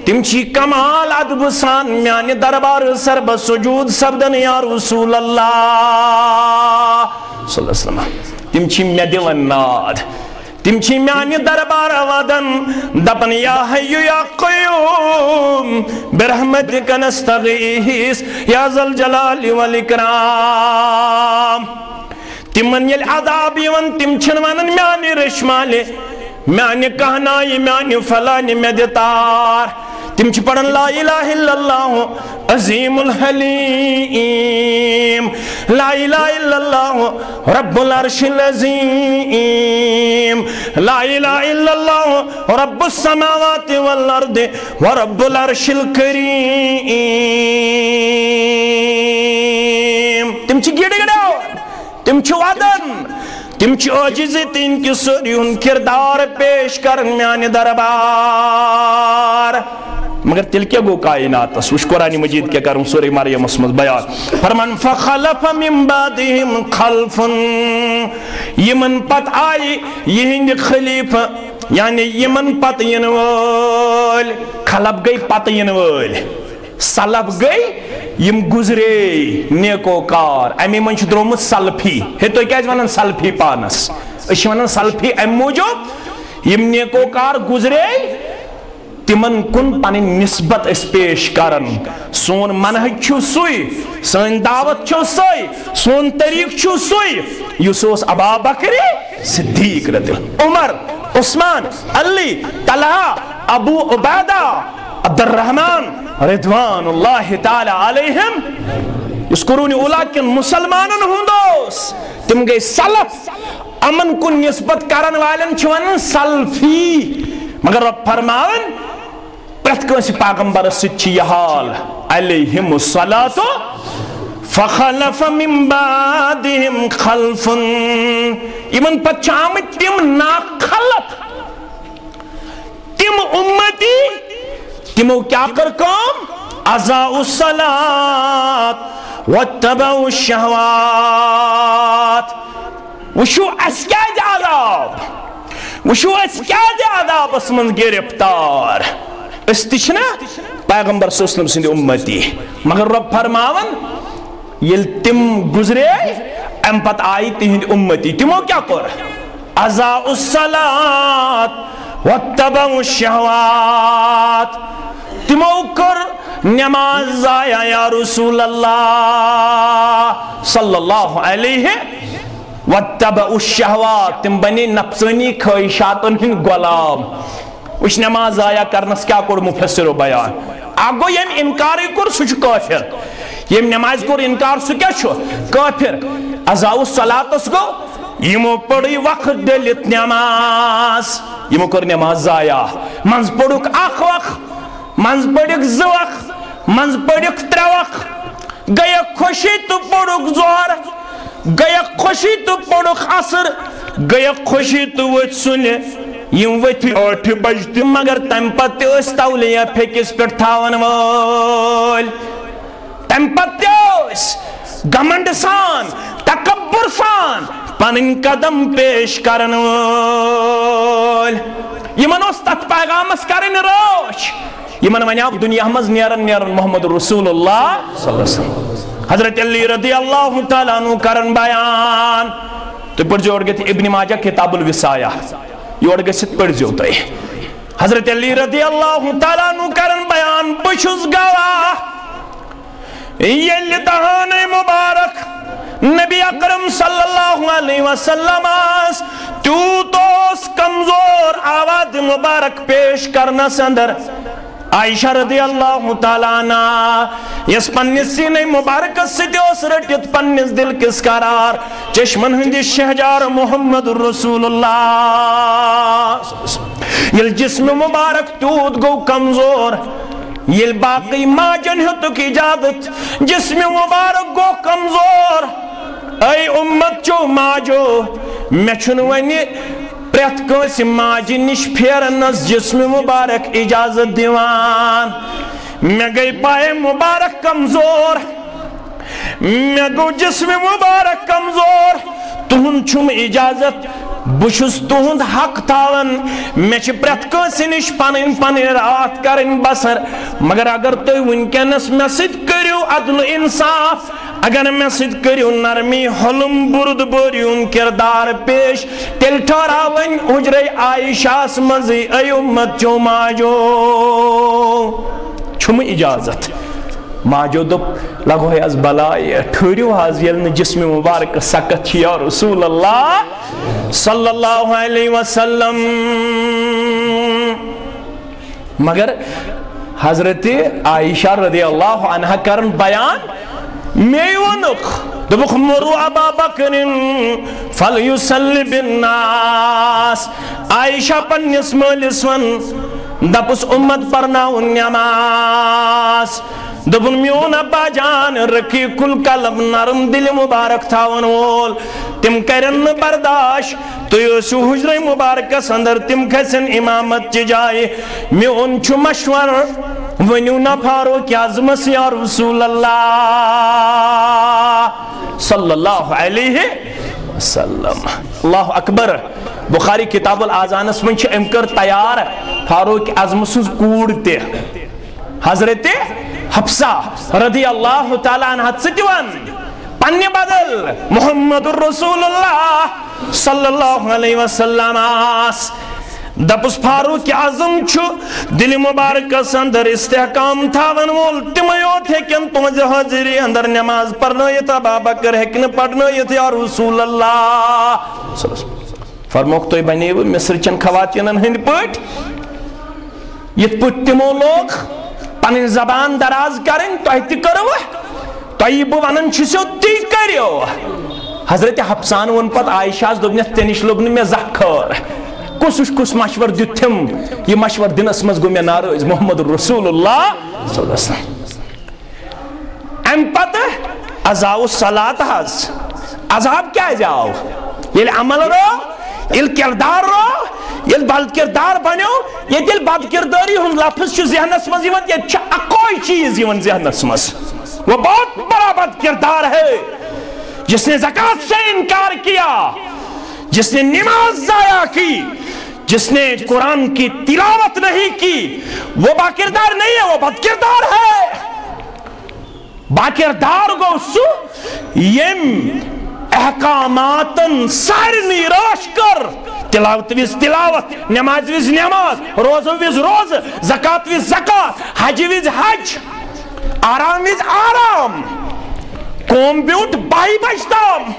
تم چھ کمال ادب سان میان دربار سرب سجود سبدن یا رسول اللہ صلی اللہ علیہ وسلم تم چھ مے دلن ناد تم چھ میان دربار ودن دپن یا حی یا قیوم برحمتک نستغیث یا ذا الجلال والاکرام تمن یل عذاب یون تم چھن ونن میانی رشمالے میانی کہنائی میانی فلانی میدتار تم چھ پڑھن لا الہ الا اللہ عظیم الحلیم، لا الہ الا اللہ رب العرش العظیم، لا الہ الا اللہ رب السماوات والارض ورب العرش الکریم. تم چھ گڑ گڑاو، تم چھ ودن، تم چھ عاجزی تین کی سریون کردار پیش کرن میان دربار. مگر تل کیا گو کائنات اس وش قرآن مجید کیا کروں سورہ مریم اسمت بیان فرمان فخلف من بعدهم خلف یمن پت آئی یہند خلیفہ یعنی یمن پت ینوال خلف گئی پت ینوال سلف گئی یم گزرے نیکو کار امی منچ درومت سلفی ہے تو کیا جوانن سلفی پانس اشوانن سلفی ام موجود یم نیکو کار گزرے تمن کن پانی نسبت اس پیش کرن سون منہج چھو سوئی سون دعوت چھو سوئی سون طریق چھو سوئی یوسوس ابا بکری صدیق رضی عمر عثمان علی طلحہ ابو عبیدہ عبد الرحمن رضوان اللہ تعالی علیہم یذکرون اولاکن مسلمانن ہندوس تم گئی سلف امن کن نسبت کرن والن چھوان سلفی مگر رب فرماون پرت کنسی پیغمبر سچی یہ حال علیہم الصلاة فخلف من بعدهم خلف یمن پچامت تم ناخلف تم امتی تمو کیا کر کام اضاعوا الصلاة واتبعوا الشہوات وشو اسکاد عذاب وشو اسکاد عذاب اسمن گرفتار استشنا پیغمبر صلی اللہ علیہ وسلم سندی امتی مگر رب فرماون یل تم گزرے ام پت آئی تہند امتی تمو کیا کر اضاعوا الصلاة واتبعوا الشہوات تمو کر نماز ضائع یا رسول اللہ صلی اللہ علیہ واتبعوا الشہوات تم بنی نفسانی خواہشاتن ہن غلام وش نماز ضائع کرنس کیا کور مفسر و بیان آگو یم انکاری کور سچ کافر یم نماز کور انکار سو کیا چھو کافر اضاعوا الصلاة اس گو یمو پڑی وقت دلت نماز یمو کر نماز ضائع منز پڑک اخ وقت منز پڑک زوق منز پڑک تروق گیا خوشی تو پڑک زور گیا خوشی تو پڑک عصر گیا خوشی تو وچ سنے یم ویتی 8 بجتی مگر تم پتی اس تولیہ پھیکس پر تھاون وال تم پتی اس گمنڈ سان تکبر سان پنن قدم پیش کرن وال یمن اس تت پیغامس کرن روش یمن ونیاب دنیا مز نیرن نیرن محمد رسول اللہ صلی اللہ علیہ وسلم حضرت علی رضی اللہ تعالیٰ عنہ کرن بیان تو پر جوڑ گئے تھی ابن ماجہ کتاب الوسایہ یوڑ گئے ست پڑھ جو تائی حضرت علی رضی اللہ تعالیٰ عنہ کرن بیان بشوز گواہ یہ دہان مبارک نبی اکرم صلی اللہ علیہ وسلم تو اس کمزور آواز مبارک پیش کرنا سندر عائشہ رضی اللہ تعالیٰ عنہ یس پنیس سینے مبارک سدیوس رٹیت پنیس دل کس قرار چشمن ہندی شہجار محمد رسول اللہ یل جسم مبارک تود گو کمزور یل باقی ماجن ہتو کی اجازت جسم مبارک گو کمزور اے امت چو ماجو میں چھنوانی پریت کنسی ماجی نش پھیرنس جسم مبارک اجازت دیوان میں گئی پائے مبارک کمزور میں گو جسم مبارک کمزور تہن چھم اجازت بشس تہند حق تاون میں چھ پریت کنسی نش پنن پنن رات کرن بسر مگر اگر تو ونکنس میں سید کریو عدل انصاف اگر میں سید کریو نرمی حلم برد بریون کردار پیش تل ٹھوراون حجر عائشہ مزی اے امت جو ماجو چھم اجازت ماجو دب لگو ہے از بلائی ٹھوریو حاض یلن جسم مبارک سکت یا رسول اللہ صلی اللہ علیہ وسلم مگر حضرت عائشہ رضی اللہ عنہ کرن بیان میں ونک دبخ مرو ابا بکر فلیسلی بالناس عائشہ پنس مولس ون دپس امت پرناون نماز دبن میون ابا جان رکھی کل قلب نرم دل مبارک تھاون وول تم کرن برداشت تو یوسو حجر مبارک اندر تم کھسن امامت چی جائے میون چھو مشور ونیو نا فاروق اعظم یا رسول اللہ صلی اللہ علیہ وسلم. اللہ اکبر. بخاری کتاب الازانس من چھ امکر تیار فاروق اعظم سن کوڑ تے حضرت حفصہ رضی اللہ تعالیٰ عنہ ستیوان پنی بدل محمد الرسول اللہ صلی اللہ علیہ وسلم آس دپس فاروق اعظم چھو دل مبارک اندر استحکام تھاون وول تمیوت ہے کن تمہیں حاضری اندر نماز پڑھنویت ابا بکر ہکن پڑھنویت یا رسول اللہ فرموک توی بنی مصر چن خواتینن ہند پوٹ یت پوٹ تمو لوگ پنن زبان دراز کریں تو ایتی کرو تو ایبو ونن چھسو تی کریو. حضرت حفصان ون پت عائشہ دوبنیت تینش لوگن میں زخر کس مشور دیتھم یہ مشور دنس مز گو میں ناراض محمد رسول اللہ صلی اللہ علیہ وسلم. ام پت ازاو صلاة حض عذاب کیا جاؤ یہ عمل رو یہ کردار رو یہ بد کردار بنو یہ دل بد کرداری ہم لفظ چھ ذہنس مز یوان یہ چھ اکوئی چیز یوان ذہنس مز وہ بہت بڑا بد کردار ہے جس نے زکاة سے انکار کیا جس نے نماز ضائع کی جس نے قرآن کی تلاوت نہیں کی وہ باکردار نہیں ہے وہ بد کردار ہے. باکردار گو سو یم احکاماتن سارنی راش کر تلاوت ویز تلاوت نماز ویز نماز روز ویز روز زکاة ویز زکاة حج ویز حج آرام ویز آرام قوم بیوٹ بائی بجتام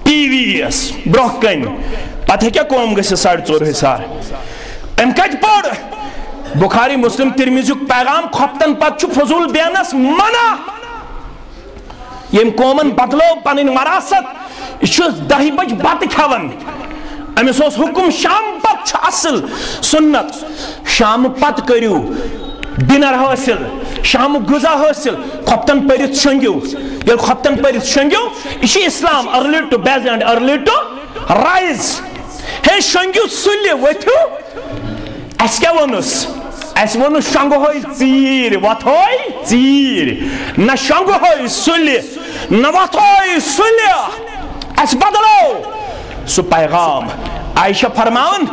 ٹی وی ایس برہکن پتہ کیا قوم گسی 4.5 حسار ام کج پڑ بخاری مسلم ترمیزی پیغام کھپتن پت چھ فضول بیانس منع یم قومن بدلو پنن وراثت یہ 10 بج بت کھون امس حکم شام پت چھ اصل سنت شام پت کریو ڈنر حاصل شام غذا حاصل کھپتن پرت شنگیو یل کھپتن پرت شنگیو یہ اسلام early to bed and early to rise ہے شنگیو سلی وتھو اس کیا ونس اس ونس شنگو ہوئی ژیر وت ہوئی ژیر نہ شنگو ہوئی سلی نہ وت ہوئی سلی اس بدلو سو پیغام. عائشہ فرماون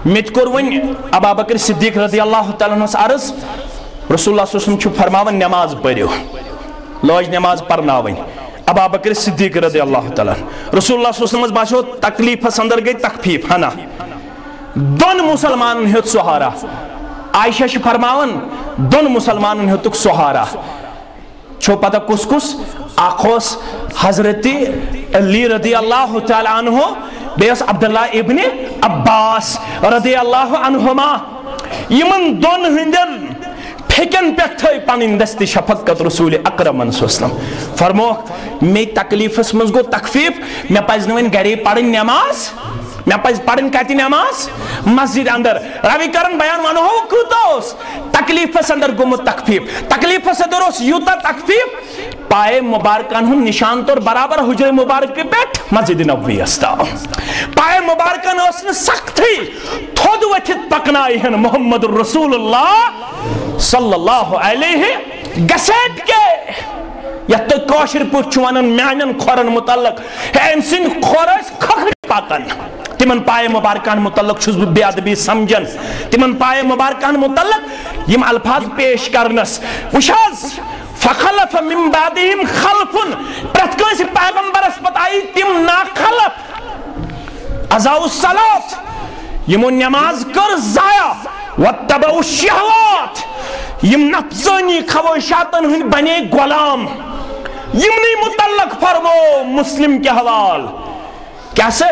مت کور ون ابا بکر صدیق رضی اللہ تعالیٰ عنہ عرض رسول اللہ صلی اللہ علیہ وسلم چھ فرماون نماز پڑھو لوج نماز پرناون ابا بکر صدیق رضی اللہ تعالیٰ رسول اللہ صلی اللہ علیہ وسلم باسو تکلیف اندر گئی تخفیف ہنا دون مسلمان ہت سہارا. عائشہ چھ فرماون دون مسلمان ہتک سہارا چھو پتہ کس کس آخوس حضرت علی رضی اللہ تعالیٰ عنہ بیس عبداللہ ابن عباس رضی اللہ عنہما یمن دون ہندن پھکن پیک تھے پانین دستی شفقت رسول اکرم صلی اللہ علیہ وسلم فرمو میں تکلیف اس مزگو تخفیف میں پزنوین گھری پڑھن نماز میں پڑھن کہتی نماز مسجد اندر روی کرن بیان وانو ہو کتوس تکلیف اس اندر گمت تخفیف تکلیف اس اندر اس یوتا تخفیف پائے مبارکان ہم نشان طور برابر حجر مبارک کے بیٹھ مسجد نبوی استا پائے مبارکان اس نے سخت تھی تھود وچھت پکنائی ہیں محمد الرسول اللہ صلی اللہ علیہ گسیٹ کے یا تو کوشر پوچھوانن میانن خورن متعلق ہے انسان خورس کھکر پاکن تمن پائے مبارکان متعلق چھس بے ادبی سمجھن تمن پائے مبارکان متعلق یم الفاظ پیش کرنس وشاز فخلف من بعدهم خلف پرت کنسی پیغمبر اس پتائی تم نا خلف ازاو الصلاة یمو نماز کر ضائع واتبعوا الشہوات یم نفسانی خواہشاتن ہن بنے غلام یمنی متعلق فرمو مسلم کے حوال کیسے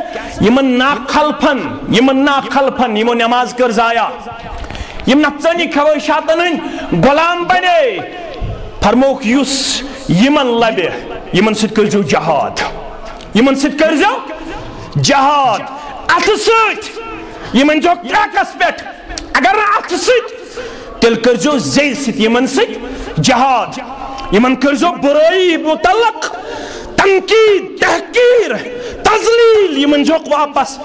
یمن نا خلفن یمو نماز کر ضائع یم نفسانی خواہشاتن ہند غلام بنے فرموک یس یمن لبہ یمن سۭتۍ کٔرزیو جہاد یمن سۭتۍ کٔرزیو جہاد اتھ سۭتۍ یمن جو کریکس پٮ۪ٹھ اگر نہٕ اتھ سۭتۍ تیٚلہِ کٔرزیو زیٚیہِ سۭتۍ یمن سۭتۍ جہاد یمن کٔرزیو برٲیی متعلق تنقید تحقیر تذلیل یمن جوک واپس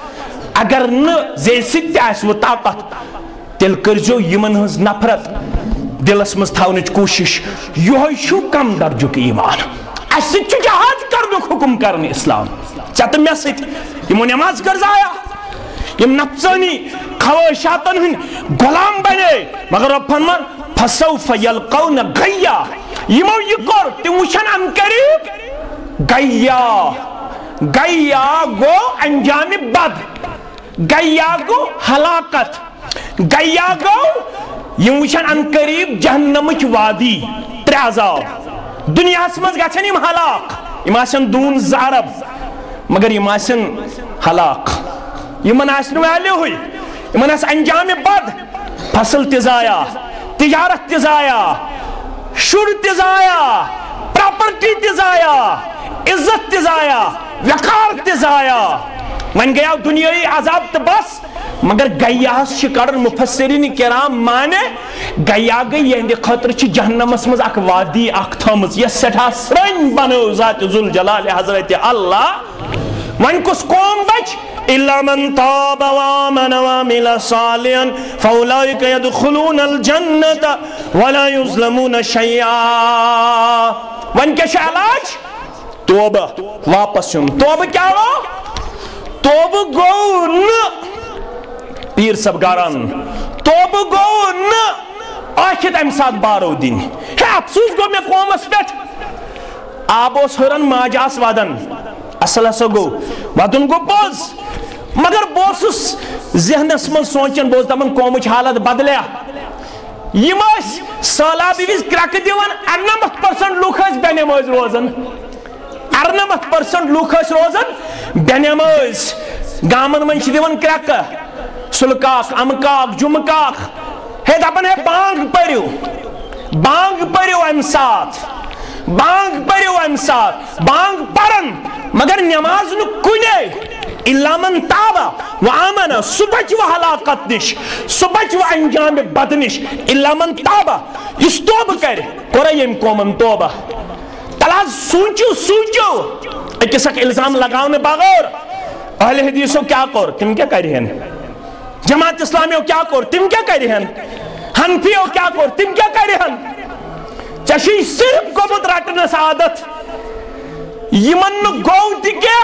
اگر نہٕ زیٚیہِ سۭتۍ تہِ آسوٕ طاقت تیٚلہِ کٔرزیو یمن ہٕنٛز نفرت دلس مز تھاونٕچ کوشش یہوے چھُ کم درجُک ایمان اسہِ سۭتۍ چھُ جہاد کرنُک حکم کرنہٕ اسلام ژےٚ تہٕ مےٚ سۭتۍ یمو نماز کٔر ضایع یم نفسانی خواہشاتن ہٕنٛدۍ غلام بنے مگر رب فرمان فسوف یلقون غیا یمو یہ کوٚر تِم وٕچھن ان قریب غیا گوٚو انجام بد غیا گوٚو ہلاکت غیا گوٚو یم وٕچھن ان قریب جہنمٕچ وادی ترٛےٚ عذاب دنیاہس منٛز گژھن یم ہلاک یم آسن دوٗن زٕ ارب مگر یم آسن ہلاک یمن آسہِ نہٕ ویلیوٗہٕے یمن آسہِ انجام بد فصل تہِ ضایع تجارت تہِ ضایع شُر تہِ ضایع پراپرٹی تہِ ضایع عزت تہِ ضایع وقار تہِ ضایع وۄنۍ گٔیاو دُنیٲیی عذاب تہٕ بس مگر گیاہس کڑن مفسرین کرام مانے گیا گئی یہندِ خاطر چھ جہنمس مز اک وادی اک تھمز یہ سٹھا سرن بنو ذات ذوالجلال حضرت اللہ ون کس قوم بچ الا من تاب وآمن وعمل صالحا فاولئک يدخلون الجنة ولا يظلمون شيئا ون کیا چھ علاج توبہ واپس یُن توبہ کیا ہو توبہ گو نہ پیر سبگاران توبہ گو نہ آخر ام سات بارو دن ہے افسوس گو میں قومس پہ آبوس ہرن ماجاس ودن اصل ہسا گو ودن گو پوز مگر بوسس ذہنس من سوچن بوز دپان قومچ حالت بدلیا یم سہلابی وز کرک دِوان 98% لوک بے نماز روزان 98% لوک روزان بے نماز گامن من دِوان کرک سلکاک امکاک جمکاک ہے دپان ہے بانگ پریو ام سات بانگ پرن مگر نماز نو کنے الا من تابا وآمن صبح و ہلاکت نش صبح و انجام بد نش الا من تابا اس توبہ کر کورا یم قومن توبہ تلاز سوچو اکس اک الزام لگاؤنے بغیر اہل حدیثو کیا کور تم کیا کر رہے ہیں جماعت اسلامیو کیا کور تم کیا کر رہے ہیں حنفیو کیا کور تم کیا کر رہے ہیں چشی صرف گومت رٹنس عادت یمن گو تکیا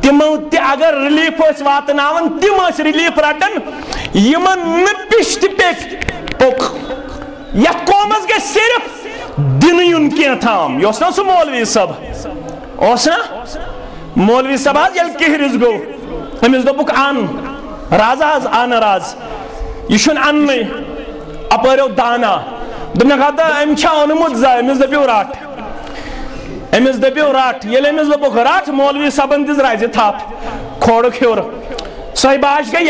تمو تی اگر ریلیف اس واتناون تم اس ریلیف رٹن یمن نپشت پیک پوک یت قومس گے صرف دنیون کیا تھام یہ اسنا سو مولوی صاحب اسنا مولوی صاحب آج یل کہرز گو ہمیز دو بک آن راز آز آن راز یہ شن آن میں اپریو دانا دمنا کہتا امچا انمود زا امیز دبیو راٹ امیز دبیو راٹ یل امیز دو بک راٹ مولوی صاحبن دیز رائزی تھاپ کھوڑو کھیور صاحب آج گئی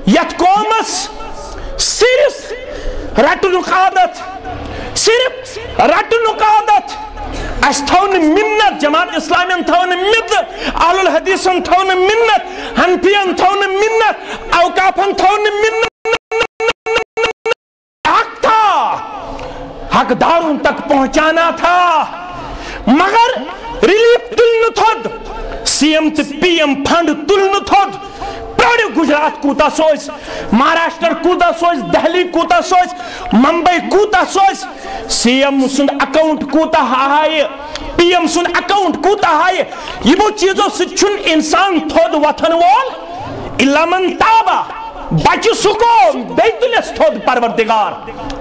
یت قومس صرف رٹنک عادت صرف رٹنک عادت اس تھون منت جماعت اسلامیان تھون منت اہل الحدیثن تھون منت حنفیان تھون منت اوقافن تھون منت حق تھا حق داروں تک پہنچانا تھا مگر ریلیف تلن تھود سی ایم تی پی ایم فنڈ تلن تھود پڑھ گجرات کوتا سوچ مہاراشٹر کوتا سوچ دہلی کوتا سوچ ممبئی کوتا سوچ سی ایم سن اکاؤنٹ کوتا ہائے پی ایم سن اکاؤنٹ کوتا ہائے یہ وہ چیزوں سے چھن انسان تھود وطن وال الا من تابا بچ سکو بیتلس تھود پروردگار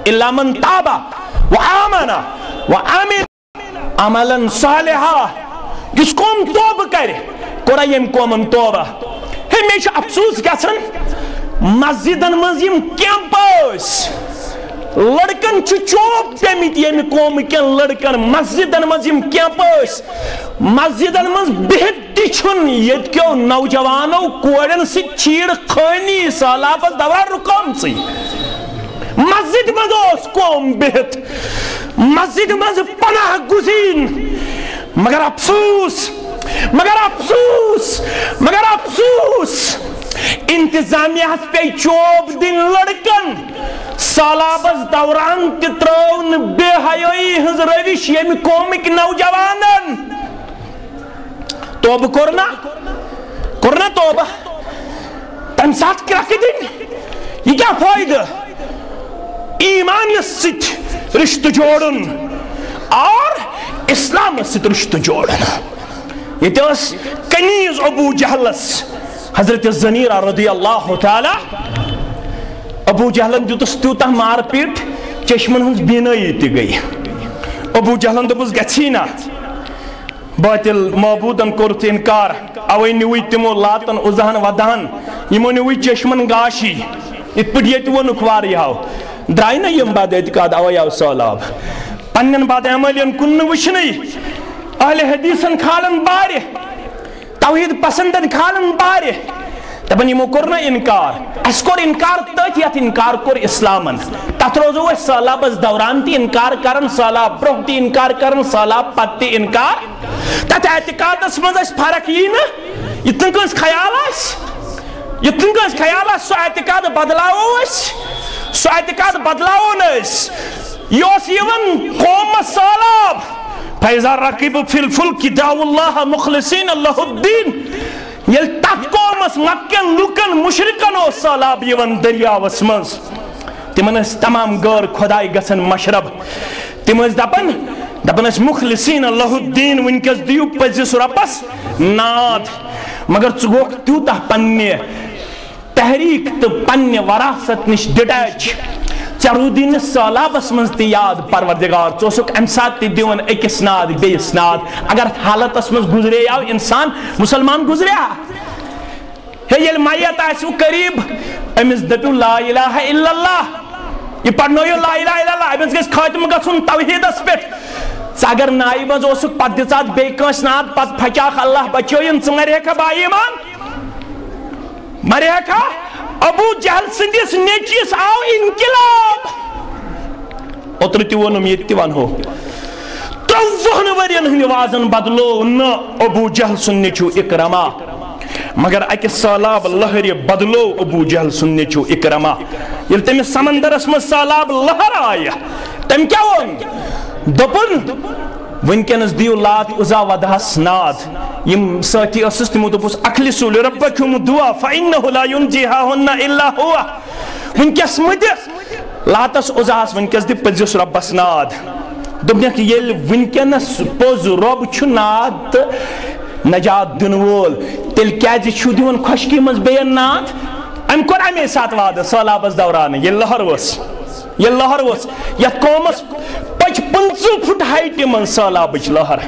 الا من تابا وآمنا وآمن عملا صالحا جس قوم توبہ کرے کورا یم قومن توبہ ہمیشہ افسوس گژھان مسجدن منٛز یِم کیمپ ٲسۍ لڑکن چھُ چوب پیمٕتۍ ییٚمہِ قومہٕ کٮ۪ن لڑکن مسجدن منٛز یِم کیمپ ٲسۍ مسجدن مز بہت تچھن یت کیو نوجوانو کوڑن سی چیڑ خانی سالابس دوران رکام سی مسجد مز اس قوم بہت مسجد مز پناہ گزین مگر افسوس مگر افسوس مگر افسوس انتظامیہ پہ چوب دن لڑکن سالابس دوران تترون بے حیائی ہز روش یم قومک نوجوانن توبہ کرنا توبہ تم ساتھ کرک دن یہ کیا فائدہ ایمان ست رشتہ جوڑن اور اسلام ست رشتہ جوڑن یہ تس کنیز ابو جہلس حضرت زنیرہ رضی اللہ تعالی ابو جہلن دیتس تیوتہ مار پیٹ چشمن ہنز بینائی تی گئی ابو جہلن دپس گچھینا باطل معبودن کرت انکار اوے نیوی تمو لاتن ازہن ودہن یمو نیوی چشمن گاشی ات پٹ یہ تو نکوار یاو درائی نا یم بعد اعتقاد اوے یاو سولاب پنن بعد عملین کن وشنی اہل حدیثن کھالن بارے توحید پسندن کھالن بارے تبن یمو کرنا انکار اس کور انکار تت یت انکار کور اسلامن تت روزو اس سالابس دوران تی انکار کرن سالاب برہ تی انکار کرن سالاب پت تی انکار تت اعتقادس مز اس فرق یہ نا یتن کنس خیال اس یتن کنس خیال اس سو اعتقاد بدلاو اس سو اعتقاد بدلاو نس یوس یون قوم سالاب فیضا رقیب فی الفلک دعو اللہ مخلصین اللہ الدین یل تت قومس مکن لکن مشرکن او سالاب یون دریاوس مز تمن اس تمام غیر خدائی گسن مشرب تم اس دپن اس مخلصین اللہ الدین ونکس دیو پزس ربس ناد مگر ژگوک تیوتہ پنہ تحریک تو پنہ وراثت نش ڈٹیچ چرودین سالابس من تی یاد پروردگار چوسک امسات تی دیون اکس ناد بیس ناد اگر حالت اس من گزرے یا انسان مسلمان گزرے ہے یل مایت آسو قریب امس دپیو لا الہ الا اللہ یہ پڑھنویو لا الہ الا اللہ امس گیس خاتم گسن توحید اس پیٹ اگر نائی مز اوسک پت دسات بے کنس ناد پت پھچاک اللہ بچوین ثمرے کا با ایمان مرے کا ابو جہل سندس نیچیس آو انقلاب اوتر تی ونم یہ ون ہو 30 ورین ہند وازن بدلو نہ ابو جہل سن نیچو اکرما مگر اکہ سالاب لہر بدلو ابو جہل سن نیچو اکرما یل تم سمندرس میں سالاب لہر آیا تم کیا ون دپن ونکنس دیو لات ازا ودہس ناد یم ساتھی اسس تمو دپس اخلصوا لربکم دعا فانه لا ينجيهن الا هو ونکس مد لاتس ازاس ونکس دی پزس ربس ناد دپنک یل ونکنس پوز رب چھ ناد نجات دن وول تیل کیازِ چھو دیون خشکی مز بین ناد ام کور امی سات واد سالابس دوران یہ لہر وس یت قومس پچ 50 فٹ ہائٹ من سالابچ لہر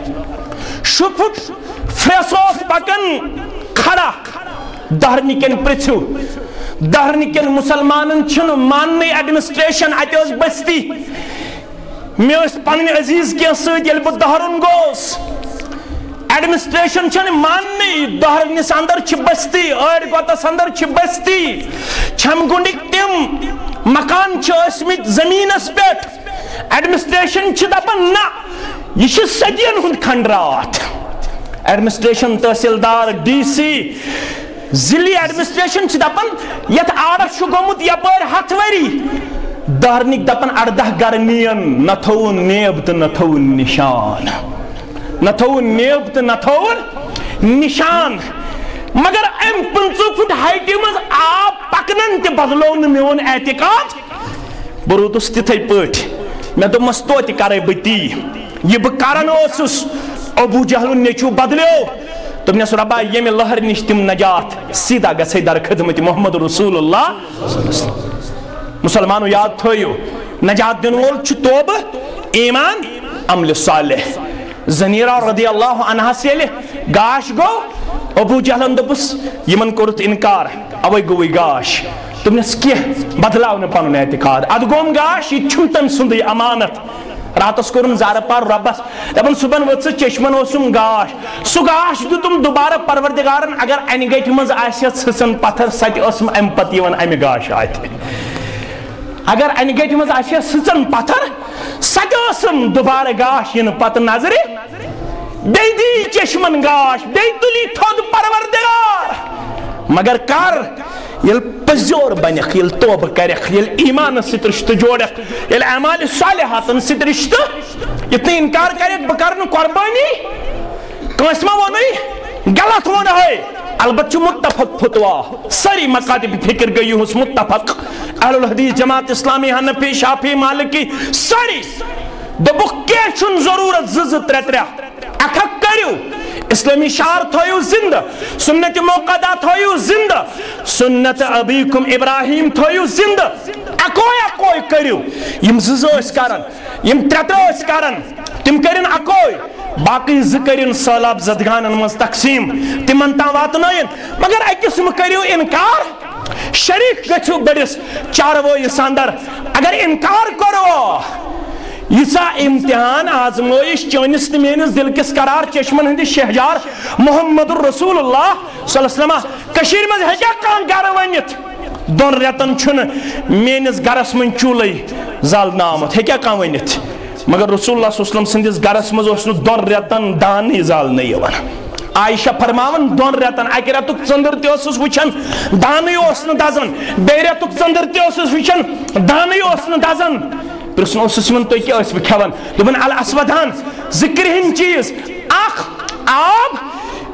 شفٹ فیصوف پکن کھڑا دہرنکن پرچھو دہرنکن مسلمانن چھن ماننی ایڈمنسٹریشن اتیوز بستی میں اس پن عزیز کی سید یل بہ دہرن گوس ایڈمنسٹریشن چھن ماننی دہرنس اندر چھ بستی اڑ گوتس اندر چھ بستی چھم گنڈک تم مکان چھ اسمت زمینس پیٹھ ایڈمنسٹریشن چھ دپن نا یہ چھ صدین ہند کھنڈرات ایڈمنسٹریشن تحصیلدار ڈی سی ضلعی ایڈمنسٹریشن چھ دپن یت آڑس چھ گومت یپر 7 وری دہرنک دپن 18 گر نین نہ تھون نیب تو نہ تھون نشان نہ تھون نیب تو نہ تھون نشان مگر ام 50 فٹ ہائٹی مز آب پکنن تے بدلو میون اعتقاد بروتس تتھے پٹ میں دمس توتہ کرے بتی یہ بہ کرن اوسس ابو جہل نیچو بدلیو تمنس ربا یم لہر نش تم نجات سیدھا گژھے در خدمت محمد رسول اللہ مسلمانو یاد تھویو نجات دن وول چھ توبہ ایمان عمل صالح زنیرہ رضی اللہ عنہ سے گاش گو ابو جہلن دپس یمن کورت انکار اوے گوئی گاش تمنس کی بدلاو نہ پنن اعتقاد اد گوم گاش یہ چھن تم سند امانت راتس کورن زار پار ربس دپن صبح وت چشمن اوسم گاش سہ گاش دتم دوبارہ پروردگارن اگر انہ گٹہ مز آسہ ژھسن پتھر سہ تہ ٲسم امہ پتہ یوان امہ گاش اتھ اگر انہ گٹہ مز آسہ ژھسن پتھر سہ تہ ٲسم دوبارہ گاش ین پتہ نظر بیٚیہِ دی چشمن گاش بیٚیہِ تُلی تھوٚد پروردگار مگر کر یل پزور بنکھ یل توبہ کرکھ یل ایمان ست رشتہ جوڑکھ یل اعمال صالحات ست رشتہ اتنے انکار کرک بہ کرن قربانی کس ما ون غلط ون ہے البتہ متفق فتوا ساری مکاتب فکر گئی اس متفق اہل الحدیث جماعت اسلامی حنفی شافعی مالکی ساری دبک کی چھن ضرورت زز ترے ترے اکھ کریو اسلامی شعار تھویو زندہ سنت موقعہ تھویو زندہ سنت ابیکم ابراہیم تھویو زندہ اکوئی اکوئی کریو یم زز اس کرن یم ترے اس کرن تم کرن اکوئی باقی ذکرین سالاب زدگانن مز تقسیم تمن تا واتنائن مگر اکس کریو انکار شریک گچھو بڑس چاروئی ساندر اگر انکار کرو یسا امتحان آزمائش چونس میانس دل کس قرار چشمن ہندی شہجار محمد رسول اللہ صلی اللہ علیہ وسلم کشیر مز ہجا کان گر ونت دون ریتن چھن میانس گرس من چولے زالنا آمد ہکیا کان ونت مگر رسول اللہ صلی اللہ علیہ وسلم سندس گرس مز اس دون ریتن دانی زالنا یوان عائشہ فرماون دون ریتن اکی ریتک ژندر تہ اوسس وچھن دانی اوس نہ دزن بیٚیہِ ریتک ژندر تہ اوسس وچھن دانی اوس نہ دزن پرسن اوسس من تُہۍ کیٛاہ ٲسوٕ کھٮ۪وان دوٚپُن الاسودان زٕ کرٛہِنۍ چیٖز اکھ آب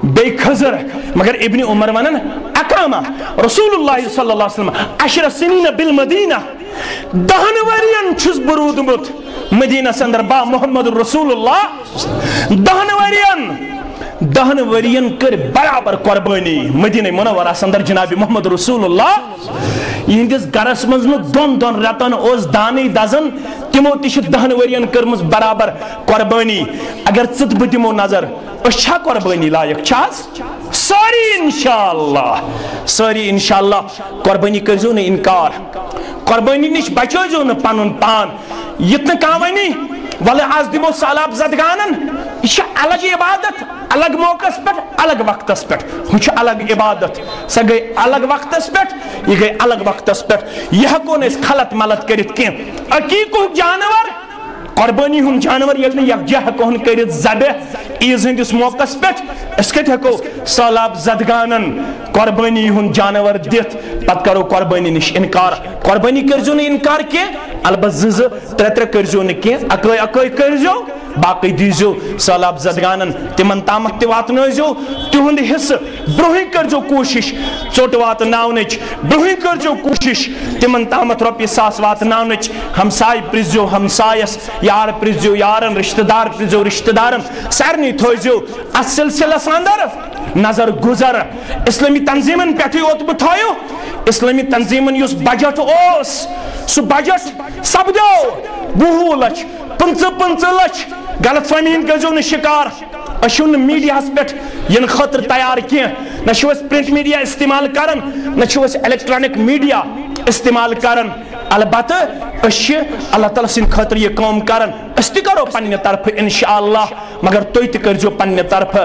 بیٚیہِ کھٔزٕر مگر ابن عمر ونان اقامہ رسول اللہ صلی اللہ علیہ وسلم عشر سنین بالمدینہ 10 ؤرین چھُس بہٕ روٗدمُت مدینس اندر با محمد رسول اللہ 10 ؤرین کر برابر قربانی مدینہ منورہ اندر جناب محمد رسول اللہ یہندس گرس مز دون رتن اس دانے دزن تمو تش 10 ورین کرمز برابر قربانی اگر ژت بہ دمو نظر چھا قربانی لائق چھاس ساری انشاءاللہ قربانی کرزو نہ انکار قربانی نش بچوزو نہ پنن پان یتن کانونی ولے آز دمو سالاب زدگانن یہ الگ عبادت الگ موقع پہ الگ وقت پہ وہ الگ عبادت سا گئی الگ وقت پہ یہ گئی الگ وقت پہ یہ ہکو نہ خلط ملط کرت کی عقیقہ جانور قربانی ہن جانور یل یکجا ہکو کرت ذبح عیز ہندس موقع پہ اس کت ہکو سالاب زدگانن قربانی ہن جانور دت پت کرو قربانی نش انکار قربانی کرزو نہ انکار کی البت زز ترے کرزو نہ کی اکوئی اکوئی کرزو باقی دیزو سالاب زدگانن تمن تامک تی واتنوزو تہند حصہ برہی کرزو کوشش ژوٹ واتناونچ برہی کرزو کوشش تمن تامت رۄپیہِ 100 واتناونچ ہمسائے پرزو ہمسایس یار پرزو یارن رشتہ دار پرزو رشتہ دارن سارنی تھوزو اس سلسلس اندر نظر گزر اسلامی تنظیمن پہ اوت بہ تھویو اسلامی تنظیمن یس بجٹ اوس سہ بجٹ سپدو 20 لچھ 25 لچھ غلط فہمی گزو نہ شکار اشو میڈیا پہ ین خاطر تیار کی نہ پرنٹ میڈیا استعمال کرن نہ الیکٹرانک میڈیا استعمال کرن البتہ اللہ تعالیٰ سن خاطر یہ کام کرن اس تہ کرو پنہ طرف انشاءاللہ مگر تُہۍ تہ کرزو پنہ طرف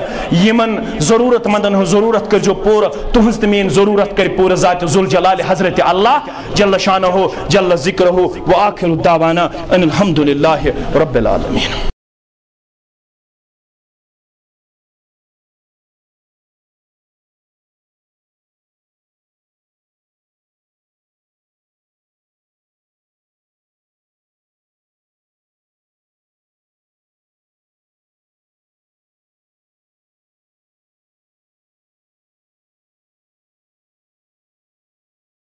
یمن ضرورت مندن ہن ضرورت کرزو پور تہنز تہ مین ضرورت کر پور ذات ذوالجلال حضرت اللہ جل شانہ جل ذکرہ وآخر دعوانا ان الحمد للہ رب العالمین.